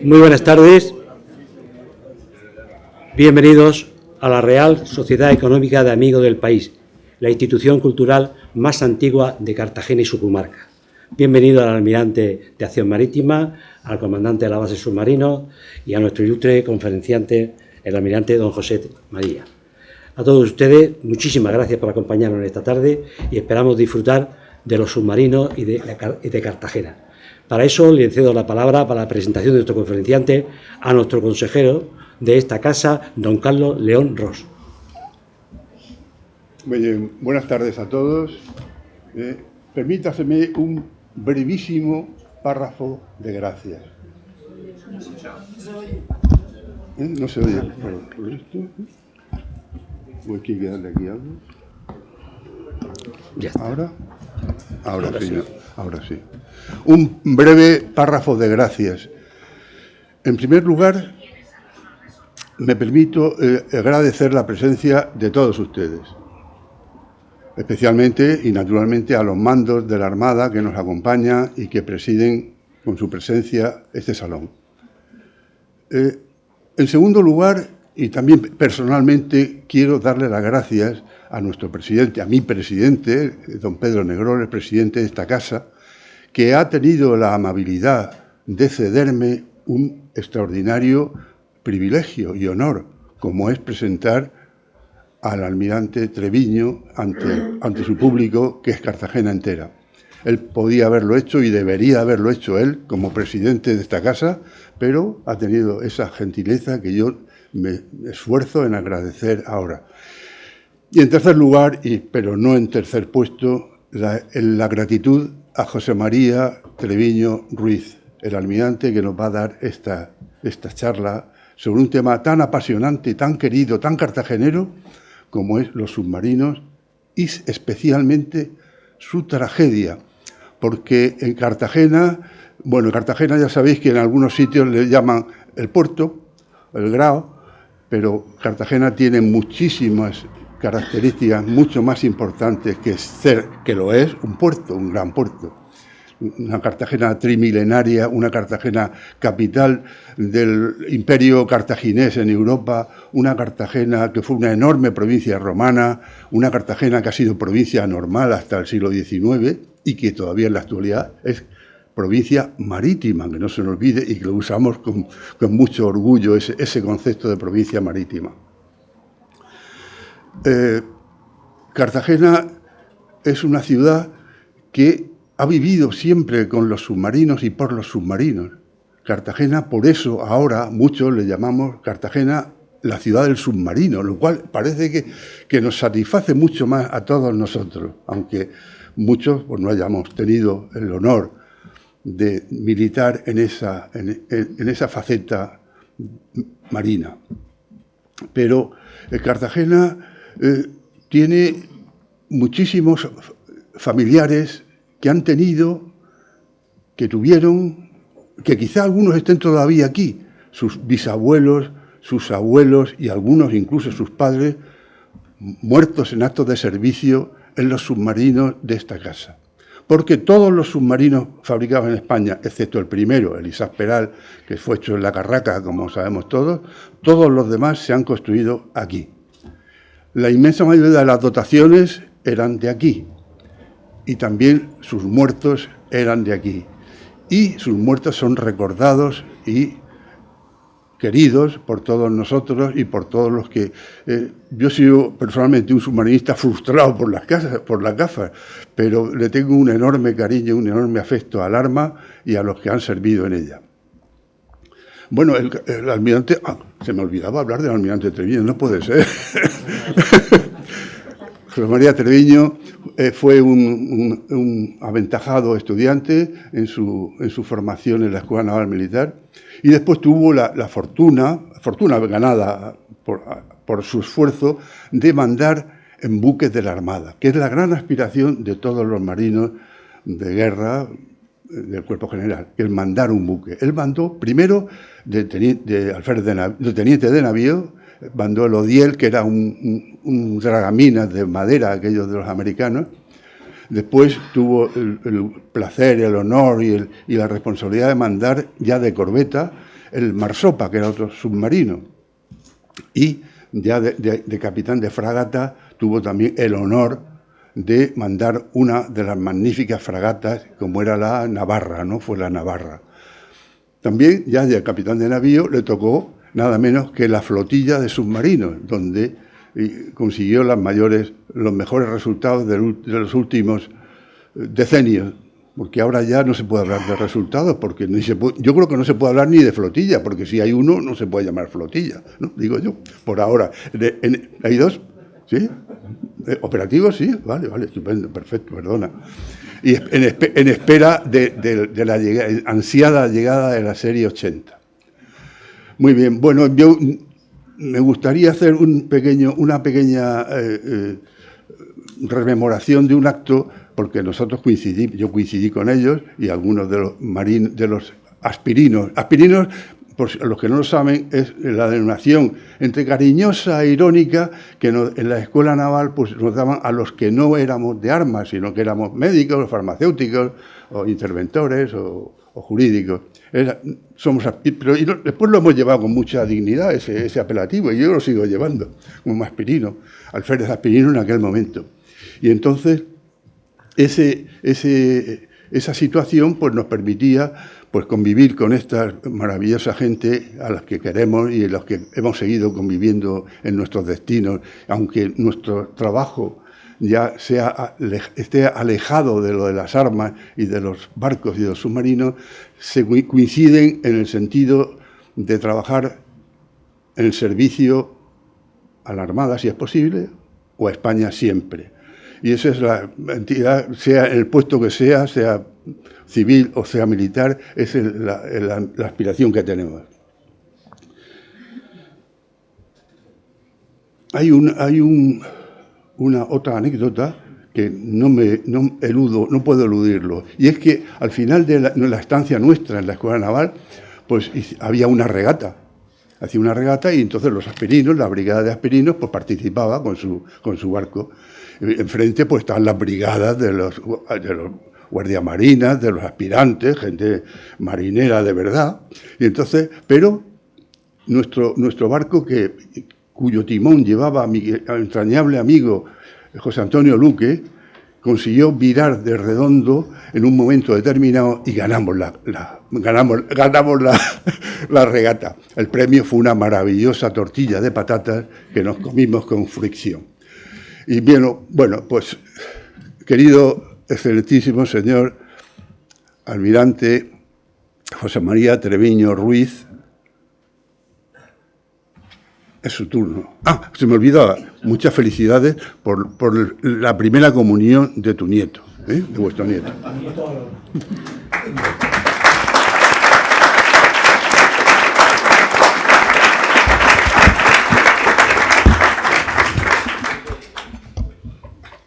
Muy buenas tardes. Bienvenidos a la Real Sociedad Económica de Amigos del País, la institución cultural más antigua de Cartagena y su comarca. Bienvenido al almirante de Acción Marítima, al comandante de la base submarino y a nuestro ilustre conferenciante, el almirante don José María. A todos ustedes, muchísimas gracias por acompañarnos esta tarde y esperamos disfrutar de los submarinos y de Cartagena. Para eso le cedo la palabra para la presentación de nuestro conferenciante a nuestro consejero de esta casa, don Carlos León Ros. Bien, buenas tardes a todos. Permítaseme un brevísimo párrafo de gracias. No se oye. ¿Por esto? Voy a darle aquí algo. Ya está. Ahora sí. Un breve párrafo de gracias. En primer lugar, me permito agradecer la presencia de todos ustedes, especialmente y naturalmente a los mandos de la Armada que nos acompañan y que presiden con su presencia este salón. En segundo lugar, y también personalmente, quiero darle las gracias a nuestro presidente, a mi presidente, don Pedro Negrón, el presidente de esta casa, que ha tenido la amabilidad de cederme un extraordinario privilegio y honor, como es presentar al almirante Treviño ante su público, que es Cartagena entera. Él podía haberlo hecho y debería haberlo hecho él como presidente de esta casa, pero ha tenido esa gentileza que yo me esfuerzo en agradecer ahora. Y en tercer lugar, pero no en tercer puesto, la gratitud a José María Treviño Ruiz, el almirante que nos va a dar esta charla sobre un tema tan apasionante, tan querido, tan cartagenero, como es los submarinos y especialmente su tragedia. Porque en Cartagena ya sabéis que en algunos sitios le llaman el puerto, el grao, pero Cartagena tiene muchísimas características mucho más importantes que lo es un puerto, un gran puerto. Una Cartagena trimilenaria, una Cartagena capital del imperio cartaginés en Europa, una Cartagena que fue una enorme provincia romana, una Cartagena que ha sido provincia normal hasta el siglo XIX y que todavía en la actualidad es provincia marítima, que no se nos olvide y que lo usamos con mucho orgullo, ese concepto de provincia marítima. Cartagena es una ciudad que ha vivido siempre con los submarinos y por los submarinos. Cartagena, por eso ahora muchos le llamamos Cartagena la ciudad del submarino, lo cual parece que nos satisface mucho más a todos nosotros, aunque muchos pues, no hayamos tenido el honor de militar en esa faceta marina. Pero Cartagena tiene muchísimos familiares que han tenido, que tuvieron, que quizá algunos estén todavía aquí, sus bisabuelos, sus abuelos y algunos incluso sus padres, muertos en actos de servicio en los submarinos de esta casa. Porque todos los submarinos fabricados en España, excepto el primero, el Isaac Peral, que fue hecho en La Carraca, como sabemos todos los demás se han construido aquí. La inmensa mayoría de las dotaciones eran de aquí. Y también sus muertos eran de aquí. Y sus muertos son recordados y queridos por todos nosotros y por todos los que... yo he sido personalmente un submarinista frustrado por las gafas, pero le tengo un enorme cariño, un enorme afecto al arma y a los que han servido en ella. Bueno, el almirante... se me olvidaba hablar del almirante Treviño, no puede ser. José María Treviño fue un aventajado estudiante en su formación en la Escuela Naval Militar y después tuvo la fortuna ganada por su esfuerzo de mandar en buques de la Armada, que es la gran aspiración de todos los marinos de guerra del Cuerpo General, que es mandar un buque. Él mandó primero de teniente de navío, mandó el Odiel, que era un dragaminas de madera, aquellos de los americanos. Después tuvo el placer, el honor y la responsabilidad de mandar ya de corbeta el Marsopa, que era otro submarino. Y ya de capitán de fragata tuvo también el honor de mandar una de las magníficas fragatas, como era la Navarra, ¿no? Fue la Navarra. También, ya de capitán de navío, le tocó nada menos que la flotilla de submarinos, donde consiguió los mejores resultados de los últimos decenios, porque ahora ya no se puede hablar de resultados, porque yo creo que no se puede hablar ni de flotilla, porque si hay uno no se puede llamar flotilla, ¿no? Digo yo, por ahora. ¿Hay dos? ¿Sí? ¿Operativos? Sí, vale, estupendo, perfecto, perdona. Y en espera de la ansiada llegada de la serie 80. Muy bien, bueno, yo me gustaría hacer una pequeña rememoración de un acto, porque yo coincidí con ellos y algunos de los aspirinos. Aspirinos, por los que no lo saben, es la denominación entre cariñosa e irónica que en la escuela naval pues, nos daban a los que no éramos de armas, sino que éramos médicos, farmacéuticos, o interventores, o jurídicos. Pero después lo hemos llevado con mucha dignidad, ese apelativo, y yo lo sigo llevando como aspirino, alférez aspirino en aquel momento. Y entonces, esa situación pues, nos permitía pues, convivir con esta maravillosa gente a las que queremos y en los que hemos seguido conviviendo en nuestros destinos, aunque nuestro trabajo ya esté alejado de lo de las armas y de los barcos y de los submarinos, se coinciden en el sentido de trabajar en el servicio a la Armada, si es posible, o a España siempre. Y esa es la entidad, sea el puesto que sea civil o sea militar, es la aspiración que tenemos. Hay una otra anécdota que no puedo eludirlo, y es que al final de la estancia nuestra en la Escuela Naval, pues había una regata. Hacía una regata y entonces los aspirinos, la brigada de aspirinos, pues participaba con su barco. Enfrente pues estaban las brigadas de los guardiamarinas, de los aspirantes, gente marinera de verdad. Y entonces, pero nuestro barco, cuyo timón llevaba a mi entrañable amigo José Antonio Luque, consiguió virar de redondo en un momento determinado y ganamos la regata. El premio fue una maravillosa tortilla de patatas que nos comimos con fricción. Y bueno, pues, querido, excelentísimo señor almirante José María Treviño Ruiz, es su turno. Se me olvidaba, muchas felicidades por la primera comunión de tu nieto, de vuestro nieto.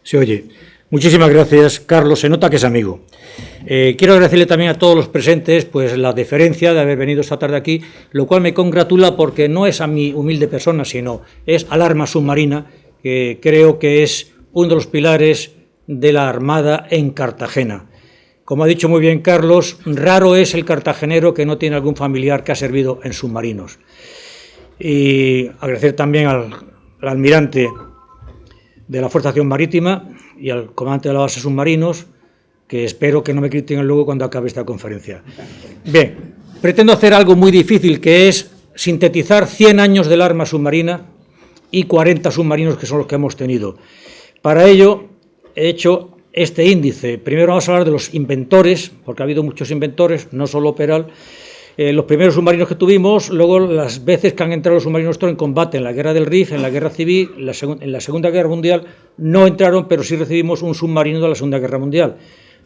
Se oye. Muchísimas gracias, Carlos. Se nota que es amigo. Quiero agradecerle también a todos los presentes pues la deferencia de haber venido esta tarde aquí, lo cual me congratula porque no es a mi humilde persona, sino es al arma submarina, que creo que es uno de los pilares de la Armada en Cartagena. Como ha dicho muy bien Carlos, raro es el cartagenero que no tiene algún familiar que ha servido en submarinos. Y agradecer también al almirante de la Fuerza de Acción Marítima y al comandante de la base de submarinos, que espero que no me critiquen luego cuando acabe esta conferencia. Bien, pretendo hacer algo muy difícil, que es sintetizar 100 años del arma submarina y 40 submarinos que son los que hemos tenido. Para ello he hecho este índice. Primero vamos a hablar de los inventores, porque ha habido muchos inventores, no solo Peral. Los primeros submarinos que tuvimos, luego las veces que han entrado los submarinos nuestros en combate, en la guerra del Rif, en la guerra civil, en la Segunda Guerra Mundial, no entraron, pero sí recibimos un submarino de la Segunda Guerra Mundial.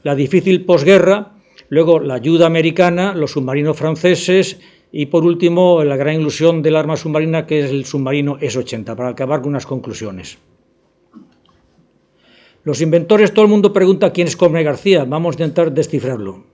La difícil posguerra, luego la ayuda americana, los submarinos franceses y, por último, la gran ilusión del arma submarina, que es el submarino S-80, para acabar con unas conclusiones. Los inventores, todo el mundo pregunta quién es Cosme García, vamos a intentar descifrarlo.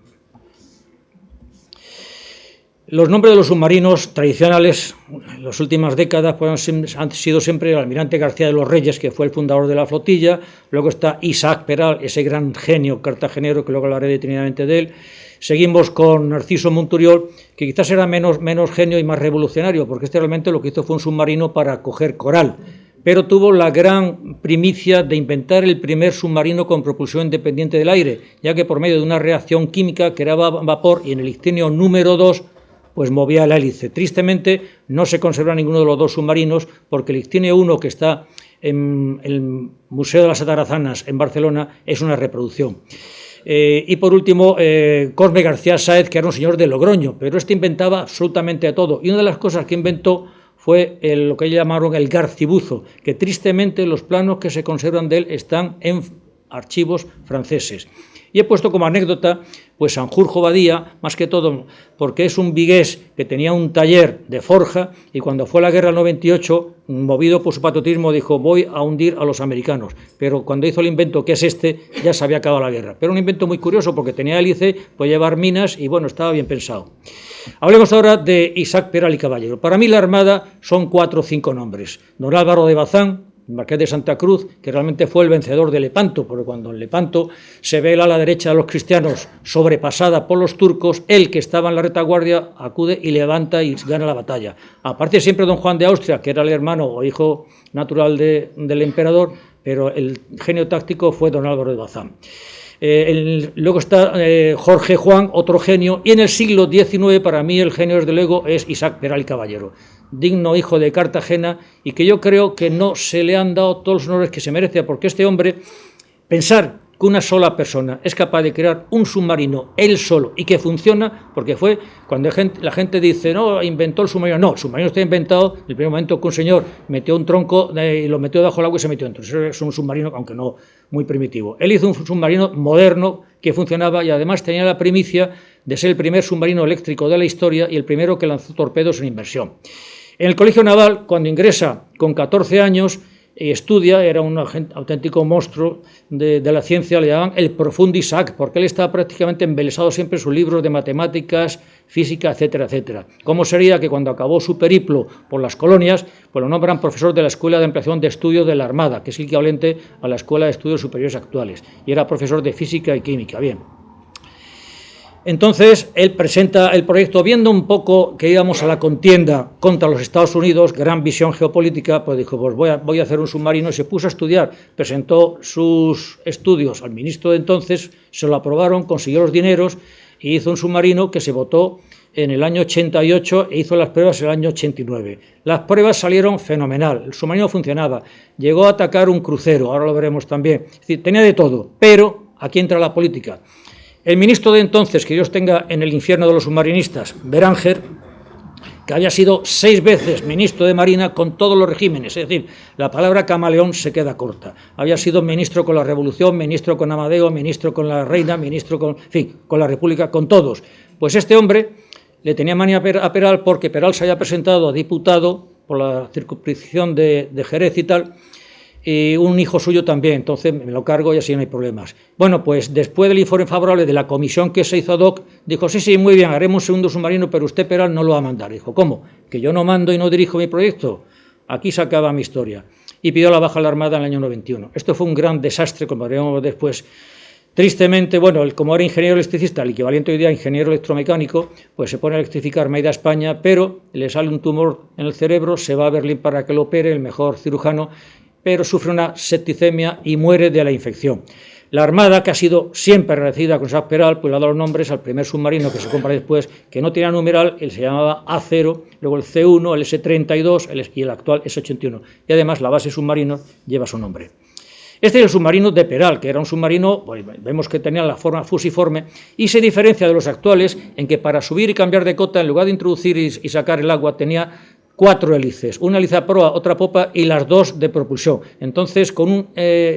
Los nombres de los submarinos tradicionales en las últimas décadas pues, han sido siempre el almirante García de los Reyes, que fue el fundador de la flotilla, luego está Isaac Peral, ese gran genio cartagenero, que luego hablaré detenidamente de él, Seguimos con Narciso Monturiol, que quizás era menos genio y más revolucionario, porque este realmente lo que hizo fue un submarino para coger coral, pero tuvo la gran primicia de inventar el primer submarino con propulsión independiente del aire, ya que por medio de una reacción química creaba vapor y en el ictinio número 2 pues movía la hélice. Tristemente no se conserva ninguno de los dos submarinos porque el ictinio 1, que está en el Museo de las Atarazanas en Barcelona, es una reproducción. Y por último, Cosme García Sáez, que era un señor de Logroño, pero este inventaba absolutamente todo. Y una de las cosas que inventó fue lo que llamaron el garcibuzo, que tristemente los planos que se conservan de él están en archivos franceses. Y he puesto como anécdota pues Sanjurjo Badía, más que todo porque es un vigués que tenía un taller de forja y cuando fue la guerra del 98, movido por su patriotismo, dijo voy a hundir a los americanos. Pero cuando hizo el invento que es este, ya se había acabado la guerra. Pero un invento muy curioso porque tenía hélice, podía llevar minas y bueno, estaba bien pensado. Hablemos ahora de Isaac Peral y Caballero. Para mí la Armada son 4 o 5 nombres. Don Álvaro de Bazán, Marqués de Santa Cruz, que realmente fue el vencedor de Lepanto, porque cuando en Lepanto se ve el ala derecha de los cristianos sobrepasada por los turcos, él, que estaba en la retaguardia, acude y levanta y gana la batalla. Aparte siempre don Juan de Austria, que era el hermano o hijo natural del emperador, pero el genio táctico fue don Álvaro de Bazán. Luego está Jorge Juan, otro genio, y en el siglo XIX para mí el genio desde luego es Isaac Peral y Caballero, digno hijo de Cartagena y que yo creo que no se le han dado todos los honores que se merece, porque este hombre, pensar que una sola persona es capaz de crear un submarino él solo y que funciona, porque fue cuando la gente dice, no, inventó el submarino. No, el submarino está inventado en el primer momento que un señor metió un tronco y lo metió debajo del agua y se metió dentro. Eso es un submarino, aunque no muy primitivo. Él hizo un submarino moderno que funcionaba y además tenía la primicia de ser el primer submarino eléctrico de la historia y el primero que lanzó torpedos en inmersión. En el Colegio Naval, cuando ingresa con 14 años, estudia, era un auténtico monstruo de la ciencia, le llaman el profundo Isaac, porque él estaba prácticamente embelesado siempre en sus libros de matemáticas, física, etcétera, etcétera. ¿Cómo sería que cuando acabó su periplo por las colonias, pues lo nombran profesor de la Escuela de Ampliación de Estudios de la Armada, que es el equivalente a la Escuela de Estudios Superiores actuales, y era profesor de física y química? Bien. Entonces, él presenta el proyecto, viendo un poco que íbamos a la contienda contra los Estados Unidos, gran visión geopolítica, pues dijo, pues voy a hacer un submarino, y se puso a estudiar, presentó sus estudios al ministro de entonces, se lo aprobaron, consiguió los dineros, y hizo un submarino que se votó en el año 88 e hizo las pruebas en el año 89. Las pruebas salieron fenomenal, el submarino funcionaba, llegó a atacar un crucero, ahora lo veremos también, es decir, tenía de todo, pero aquí entra la política. El ministro de entonces, que Dios tenga en el infierno de los submarinistas, Beranger, que había sido 6 veces ministro de Marina con todos los regímenes, es decir, la palabra camaleón se queda corta. Había sido ministro con la Revolución, ministro con Amadeo, ministro con la Reina, ministro con, en fin, con la República, con todos. Pues este hombre le tenía manía a Peral porque Peral se había presentado a diputado por la circunscripción de Jerez y tal, y un hijo suyo también, entonces me lo cargo y así no hay problemas. Bueno, pues después del informe favorable de la comisión que se hizo ad hoc, dijo, sí, muy bien, haremos un segundo submarino, pero usted, Peral, no lo va a mandar. Dijo, ¿cómo? ¿Que yo no mando y no dirijo mi proyecto? Aquí se acaba mi historia. Y pidió la baja a la Armada en el año 91. Esto fue un gran desastre, como veremos después. Tristemente, bueno, como era ingeniero electricista, el equivalente hoy día a ingeniero electromecánico, pues se pone a electrificar Maida España, pero le sale un tumor en el cerebro, se va a Berlín para que lo opere, el mejor cirujano, pero sufre una septicemia y muere de la infección. La Armada, que ha sido siempre agradecida con Isaac Peral, pues le ha dado los nombres al primer submarino que se compra después, que no tenía numeral, él se llamaba A0, luego el C1, el S32 y el actual S81. Y además la base submarino lleva su nombre. Este es el submarino de Peral, que era un submarino, pues vemos que tenía la forma fusiforme, y se diferencia de los actuales en que para subir y cambiar de cota, en lugar de introducir y sacar el agua, tenía 4 hélices, una hélice a proa, otra a popa y las 2 de propulsión. Entonces, con un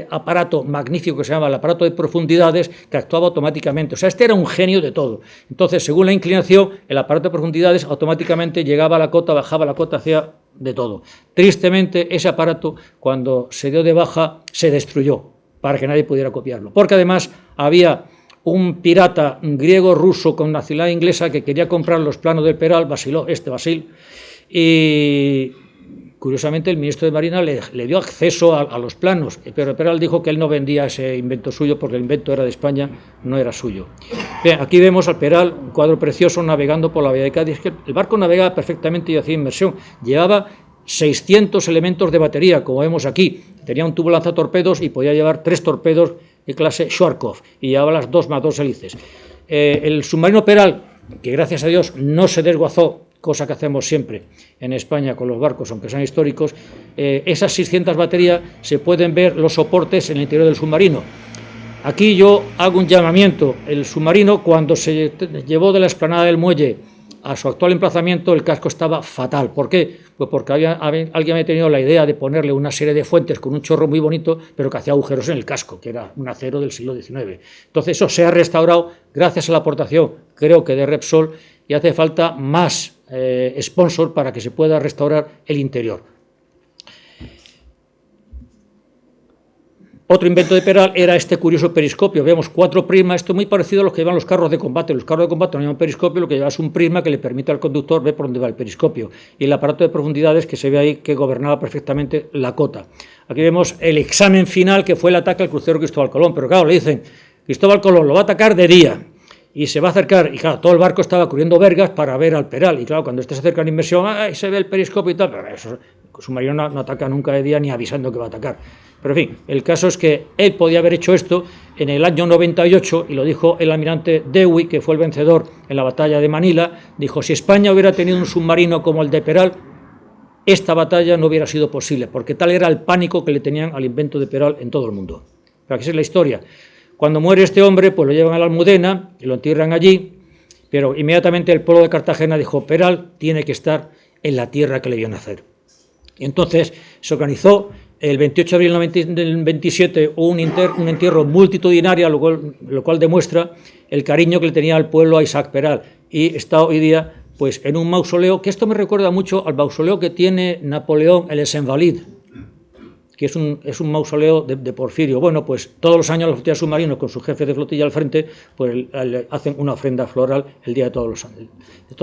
aparato magnífico que se llama el aparato de profundidades, que actuaba automáticamente. O sea, este era un genio de todo. Entonces, según la inclinación, el aparato de profundidades automáticamente llegaba a la cota, bajaba la cota, hacía de todo. Tristemente, ese aparato, cuando se dio de baja, se destruyó para que nadie pudiera copiarlo. Porque además había un pirata griego-ruso con nacionalidad inglesa que quería comprar los planos del Peral, Basil, y curiosamente el ministro de Marina le dio acceso a los planos, pero Peral dijo que él no vendía ese invento suyo porque el invento era de España, no era suyo. Bien, aquí vemos al Peral, un cuadro precioso, navegando por la bahía de Cádiz. Que el barco navegaba perfectamente y hacía inmersión. Llevaba 600 elementos de batería, como vemos aquí. Tenía un tubo lanzatorpedos y podía llevar 3 torpedos de clase Schwarzkopf y llevaba las 2+2 hélices. El submarino Peral, que gracias a Dios no se desguazó, cosa que hacemos siempre en España con los barcos, aunque sean históricos, esas 600 baterías se pueden ver los soportes en el interior del submarino. Aquí yo hago un llamamiento. El submarino, cuando se llevó de la explanada del muelle a su actual emplazamiento, el casco estaba fatal. ¿Por qué? Pues porque alguien había tenido la idea de ponerle una serie de fuentes con un chorro muy bonito, pero que hacía agujeros en el casco, que era un acero del siglo XIX. Entonces eso se ha restaurado gracias a la aportación, creo que de Repsol, y hace falta más sponsor para que se pueda restaurar el interior. Otro invento de Peral era este curioso periscopio. Vemos 4 prismas, esto es muy parecido a los que llevan los carros de combate. Los carros de combate no llevan periscopio, lo que lleva es un prisma que le permite al conductor ver por dónde va el periscopio. Y el aparato de profundidades que se ve ahí que gobernaba perfectamente la cota. Aquí vemos el examen final, que fue el ataque al crucero Cristóbal Colón. Pero claro, le dicen, Cristóbal Colón lo va a atacar de día y se va a acercar, y claro, todo el barco estaba cubriendo vergas para ver al Peral, y claro, cuando este se acerca en inmersión, ahí se ve el periscopio y tal, pero eso, el submarino no ataca nunca de día ni avisando que va a atacar. Pero en fin, el caso es que él podía haber hecho esto en el año 98, y lo dijo el almirante Dewey, que fue el vencedor en la batalla de Manila, dijo, si España hubiera tenido un submarino como el de Peral, esta batalla no hubiera sido posible, porque tal era el pánico que le tenían al invento de Peral en todo el mundo. Pero aquí es la historia. Cuando muere este hombre, pues lo llevan a la Almudena y lo entierran allí, pero inmediatamente el pueblo de Cartagena dijo, Peral tiene que estar en la tierra que le vio nacer. Y entonces se organizó, el 28 de abril del 27, un entierro multitudinario, lo cual demuestra el cariño que le tenía al pueblo a Isaac Peral, y está hoy día pues en un mausoleo, que esto me recuerda mucho al mausoleo que tiene Napoleón en Les Invalides, que es un mausoleo de Porfirio. Bueno, pues todos los años la flotilla submarina, con su jefe de flotilla al frente, pues le hacen una ofrenda floral el día de todos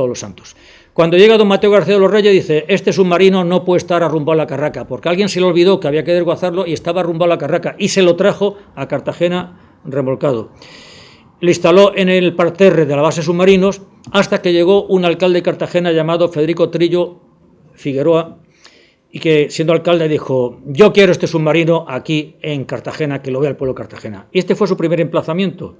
los santos. Cuando llega don Mateo García de los Reyes, dice, este submarino no puede estar arrumbado a la carraca, porque alguien se le olvidó que había que desguazarlo y estaba arrumbado a la carraca, y se lo trajo a Cartagena remolcado. Le instaló en el parterre de la base submarinos hasta que llegó un alcalde de Cartagena llamado Federico Trillo Figueroa, y que siendo alcalde dijo, yo quiero este submarino aquí en Cartagena, que lo vea el pueblo de Cartagena. Y este fue su primer emplazamiento.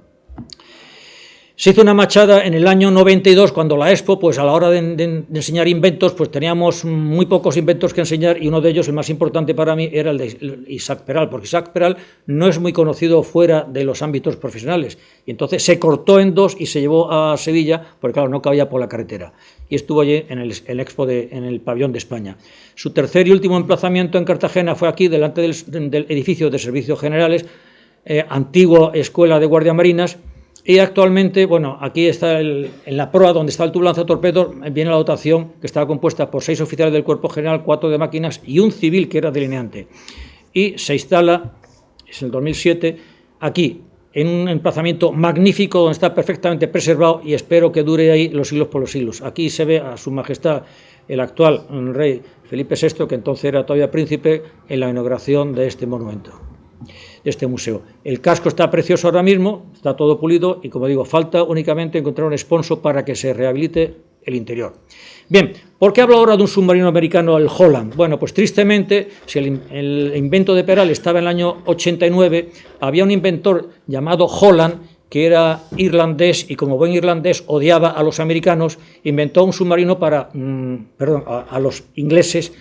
Se hizo una machada en el año 92, cuando la Expo, pues a la hora de enseñar inventos, pues teníamos muy pocos inventos que enseñar, y uno de ellos, el más importante para mí, era el de Isaac Peral, porque Isaac Peral no es muy conocido fuera de los ámbitos profesionales. Y entonces se cortó en 2 y se llevó a Sevilla, porque claro, no cabía por la carretera. Y estuvo allí en el Expo, en el pabellón de España. Su tercer y último emplazamiento en Cartagena fue aquí, delante del edificio de Servicios Generales, antigua escuela de guardiamarinas. Y actualmente, bueno, aquí está en la proa donde está el tubo lanzatorpedos, viene la dotación que estaba compuesta por 6 oficiales del Cuerpo General, 4 de máquinas y un civil que era delineante. Y se instala, es el 2007, aquí, en un emplazamiento magnífico donde está perfectamente preservado, y espero que dure ahí los siglos por los siglos. Aquí se ve a su majestad el actual rey Felipe VI, que entonces era todavía príncipe, en la inauguración de este monumento, de este museo. El casco está precioso ahora mismo, está todo pulido, y como digo, falta únicamente encontrar un sponsor para que se rehabilite el interior. Bien, ¿por qué hablo ahora de un submarino americano, el Holland? Bueno, pues tristemente, si el invento de Peral estaba en el año 89, había un inventor llamado Holland, que era irlandés, y como buen irlandés odiaba a los americanos, inventó un submarino a los ingleses,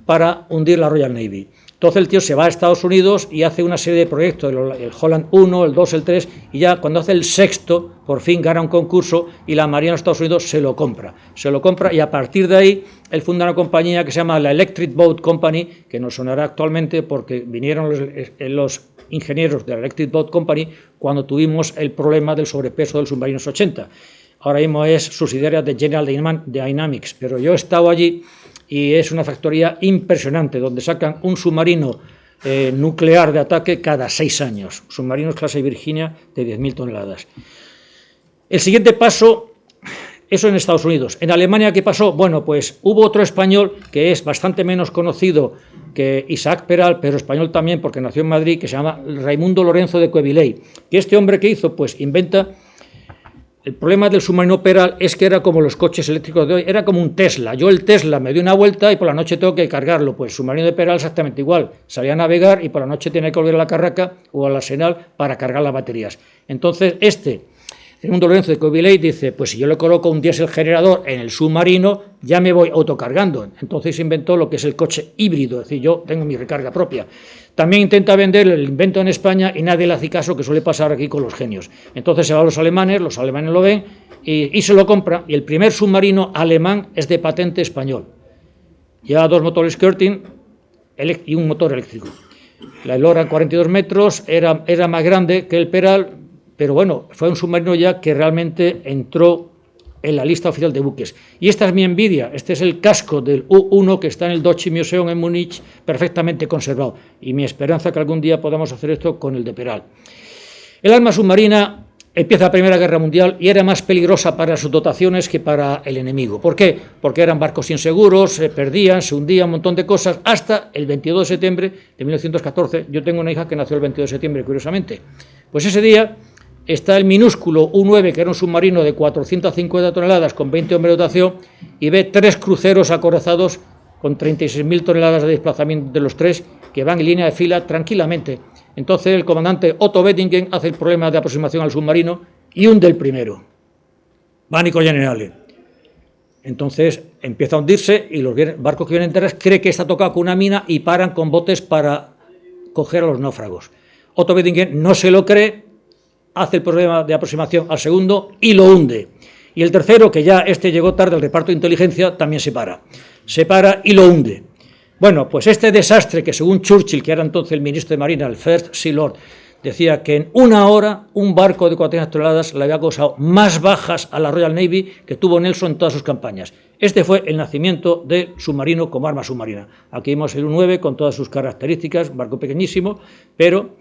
para hundir la Royal Navy. Entonces el tío se va a Estados Unidos y hace una serie de proyectos, el Holland 1, el 2, el 3, y ya cuando hace el sexto, por fin gana un concurso y la Marina de Estados Unidos se lo compra, y a partir de ahí él funda una compañía que se llama la Electric Boat Company, que nos sonará actualmente porque vinieron los ingenieros de la Electric Boat Company cuando tuvimos el problema del sobrepeso del submarino 80. Ahora mismo es subsidiaria de General Dynamics, pero yo he estado allí y es una factoría impresionante, donde sacan un submarino nuclear de ataque cada 6 años, submarinos clase Virginia de 10.000 toneladas. El siguiente paso Eso en Estados Unidos. En Alemania, ¿qué pasó? Bueno, pues hubo otro español que es bastante menos conocido que Isaac Peral, pero español también porque nació en Madrid, que se llama Raimundo Lorenzo de Queviley. ¿Y este hombre qué hizo? Pues inventa... El problema del submarino Peral es que era como los coches eléctricos de hoy, era como un Tesla. Yo el Tesla me doy una vuelta y por la noche tengo que cargarlo. Pues el submarino de Peral exactamente igual. Salía a navegar y por la noche tenía que volver a la Carraca o al Arsenal para cargar las baterías. Entonces Raimundo Lorenzo de Queviley dice, pues si yo le coloco un diésel generador en el submarino, ya me voy autocargando. Entonces inventó lo que es el coche híbrido, es decir, yo tengo mi recarga propia. También intenta vender el invento en España y nadie le hace caso, que suele pasar aquí con los genios. Entonces se va a los alemanes lo ven y se lo compra, y el primer submarino alemán es de patente español. Lleva 2 motores Curtin y un motor eléctrico. La Eloran 42 metros, era más grande que el Peral, pero bueno, fue un submarino ya que realmente entró en la lista oficial de buques. Y esta es mi envidia, este es el casco del U-1 que está en el Deutsche Museum en Múnich, perfectamente conservado. Y mi esperanza que algún día podamos hacer esto con el de Peral. El arma submarina empieza la Primera Guerra Mundial y era más peligrosa para sus dotaciones que para el enemigo. ¿Por qué? Porque eran barcos inseguros, se perdían, se hundían, un montón de cosas, hasta el 22 de septiembre de 1914. Yo tengo una hija que nació el 22 de septiembre, curiosamente. Pues ese día está el minúsculo U-9, que era un submarino de 450 toneladas con 20 hombres de dotación, y ve 3 cruceros acorazados con 36.000 toneladas de desplazamiento de los 3, que van en línea de fila tranquilamente. Entonces el comandante Otto Wettingen hace el problema de aproximación al submarino y hunde el primero. Pánico general. Entonces empieza a hundirse y los barcos que vienen detrás creen que está tocado con una mina y paran con botes para coger a los náufragos. Otto Wettingen no se lo cree, hace el problema de aproximación al segundo y lo hunde. Y el tercero, que ya llegó tarde al reparto de inteligencia, también se para y lo hunde. Bueno, pues este desastre que según Churchill, que era entonces el ministro de Marina, el First Sea Lord, decía que en una hora un barco de 400 toneladas le había causado más bajas a la Royal Navy que tuvo Nelson en todas sus campañas. Este fue el nacimiento del submarino como arma submarina. Aquí vemos el U-9 con todas sus características, un barco pequeñísimo, pero...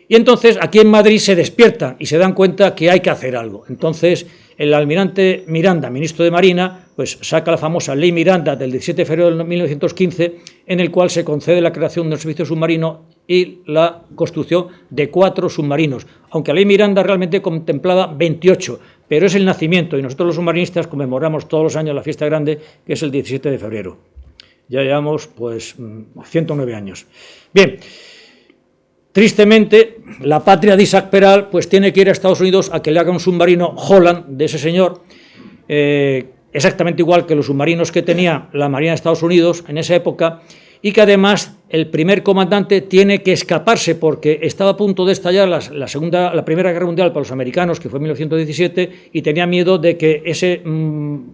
Y entonces aquí en Madrid se despiertan y se dan cuenta que hay que hacer algo. Entonces el almirante Miranda, ministro de Marina, pues saca la famosa Ley Miranda del 17 de febrero de 1915, en el cual se concede la creación de un servicio submarino y la construcción de 4 submarinos, aunque la Ley Miranda realmente contemplaba 28, pero es el nacimiento y nosotros los submarinistas conmemoramos todos los años la fiesta grande, que es el 17 de febrero. Ya llevamos pues 109 años. Bien. Tristemente, la patria de Isaac Peral pues tiene que ir a Estados Unidos a que le haga un submarino Holland de ese señor, exactamente igual que los submarinos que tenía la Marina de Estados Unidos en esa época, y que además el primer comandante tiene que escaparse porque estaba a punto de estallar la Primera Guerra Mundial para los americanos, que fue en 1917, y tenía miedo de que ese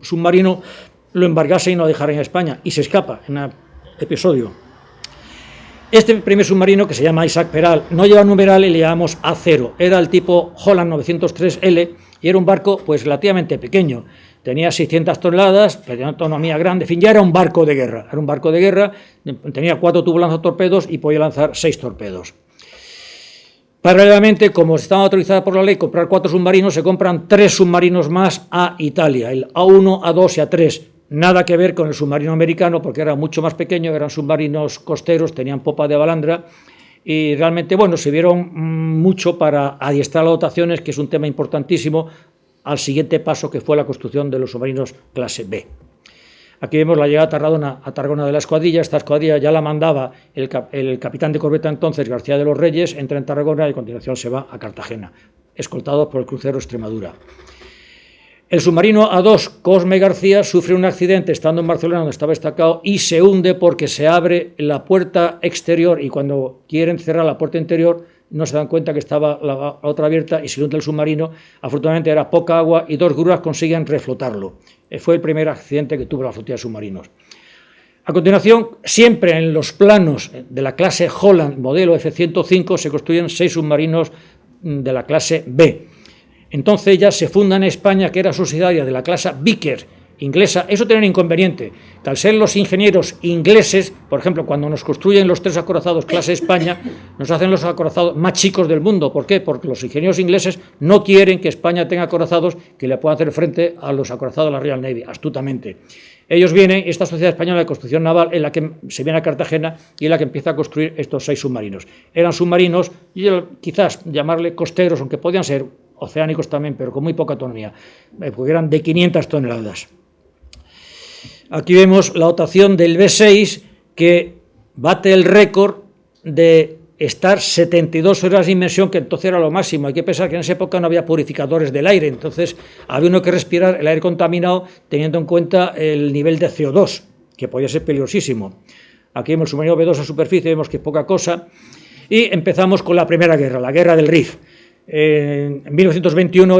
submarino lo embargase y no lo dejara en España, y se escapa en un episodio. Este primer submarino, que se llama Isaac Peral, no lleva numeral y le llamamos A0. Era el tipo Holland 903L y era un barco pues relativamente pequeño. Tenía 600 toneladas, tenía una autonomía grande, en fin, ya era un barco de guerra. Era un barco de guerra, tenía 4 tubos lanzatorpedos y podía lanzar 6 torpedos. Paralelamente, como estaba autorizada por la ley comprar 4 submarinos, se compran 3 submarinos más a Italia, el A1, A2 y A3. Nada que ver con el submarino americano, porque era mucho más pequeño, eran submarinos costeros, tenían popa de balandra, y realmente, bueno, sirvieron mucho para adiestrar las dotaciones, que es un tema importantísimo, al siguiente paso, que fue la construcción de los submarinos clase B. Aquí vemos la llegada a Tarragona de la escuadrilla. Esta escuadrilla ya la mandaba el capitán de corbeta entonces, García de los Reyes, entra en Tarragona y a continuación se va a Cartagena, escoltado por el crucero Extremadura. El submarino A2 Cosme García sufre un accidente estando en Barcelona, donde estaba destacado, y se hunde porque se abre la puerta exterior y cuando quieren cerrar la puerta interior no se dan cuenta que estaba la otra abierta y se hunde el submarino. Afortunadamente era poca agua y 2 grúas consiguen reflotarlo. Fue el primer accidente que tuvo la flotilla de submarinos. A continuación, siempre en los planos de la clase Holland, modelo F-105, se construyen 6 submarinos de la clase B. Entonces ya se funda en España, que era subsidiaria de la clase Vickers, inglesa. Eso tiene un inconveniente, que al ser los ingenieros ingleses, por ejemplo, cuando nos construyen los 3 acorazados clase España, nos hacen los acorazados más chicos del mundo. ¿Por qué? Porque los ingenieros ingleses no quieren que España tenga acorazados que le puedan hacer frente a los acorazados de la Royal Navy, astutamente. Ellos vienen, esta Sociedad Española de Construcción Naval, en la que se viene a Cartagena y en la que empieza a construir estos 6 submarinos. Eran submarinos, y quizás llamarle costeros, aunque podían ser oceánicos también, pero con muy poca autonomía, porque eran de 500 toneladas. Aquí vemos la dotación del B6, que bate el récord de estar 72 horas de inmersión, que entonces era lo máximo. Hay que pensar que en esa época no había purificadores del aire, entonces había uno que respirar el aire contaminado teniendo en cuenta el nivel de CO2, que podía ser peligrosísimo. Aquí vemos el submarino B2 a superficie, vemos que es poca cosa, y empezamos con la Primera Guerra, la Guerra del Rif. En 1921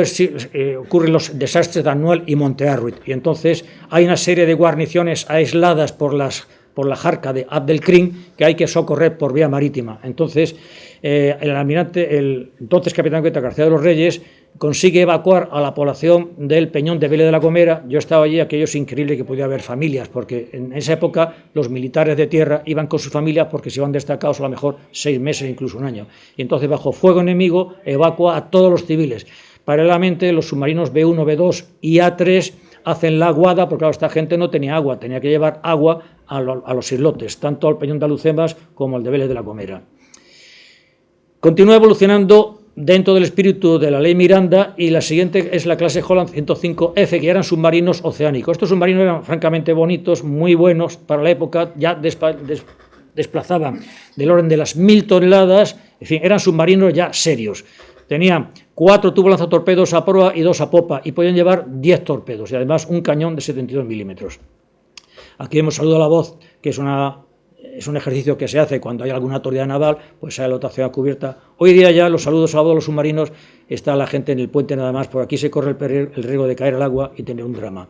ocurren los desastres de Anual y Monte Arruit, y entonces hay una serie de guarniciones aisladas por la jarca de Abd el-Krim que hay que socorrer por vía marítima. Entonces, el almirante, el entonces capitán de García de los Reyes, consigue evacuar a la población del Peñón de Vélez de la Gomera. Yo estaba allí, aquello es increíble que podía haber familias, porque en esa época los militares de tierra iban con sus familias porque se iban destacados a lo mejor 6 meses, incluso un año. Y entonces, bajo fuego enemigo, evacua a todos los civiles. Paralelamente, los submarinos B1, B2 y A3 hacen la aguada, porque claro, esta gente no tenía agua, tenía que llevar agua a los islotes, tanto al Peñón de Alhucemas como al de Vélez de la Gomera. Continúa evolucionando dentro del espíritu de la ley Miranda, y la siguiente es la clase Holland 105F, que eran submarinos oceánicos. Estos submarinos eran francamente bonitos, muy buenos para la época, ya desplazaban del orden de las 1000 toneladas, en fin, eran submarinos ya serios. Tenían 4 tubos lanzatorpedos a proa y 2 a popa, y podían llevar 10 torpedos, y además un cañón de 72 milímetros. Aquí hemos saludo a la voz, que es un ejercicio que se hace cuando hay alguna autoridad naval, pues hay dotación a cubierta. Hoy día ya los saludos a la voz de los submarinos, está la gente en el puente nada más, por aquí se corre el riesgo de caer al agua y tener un drama.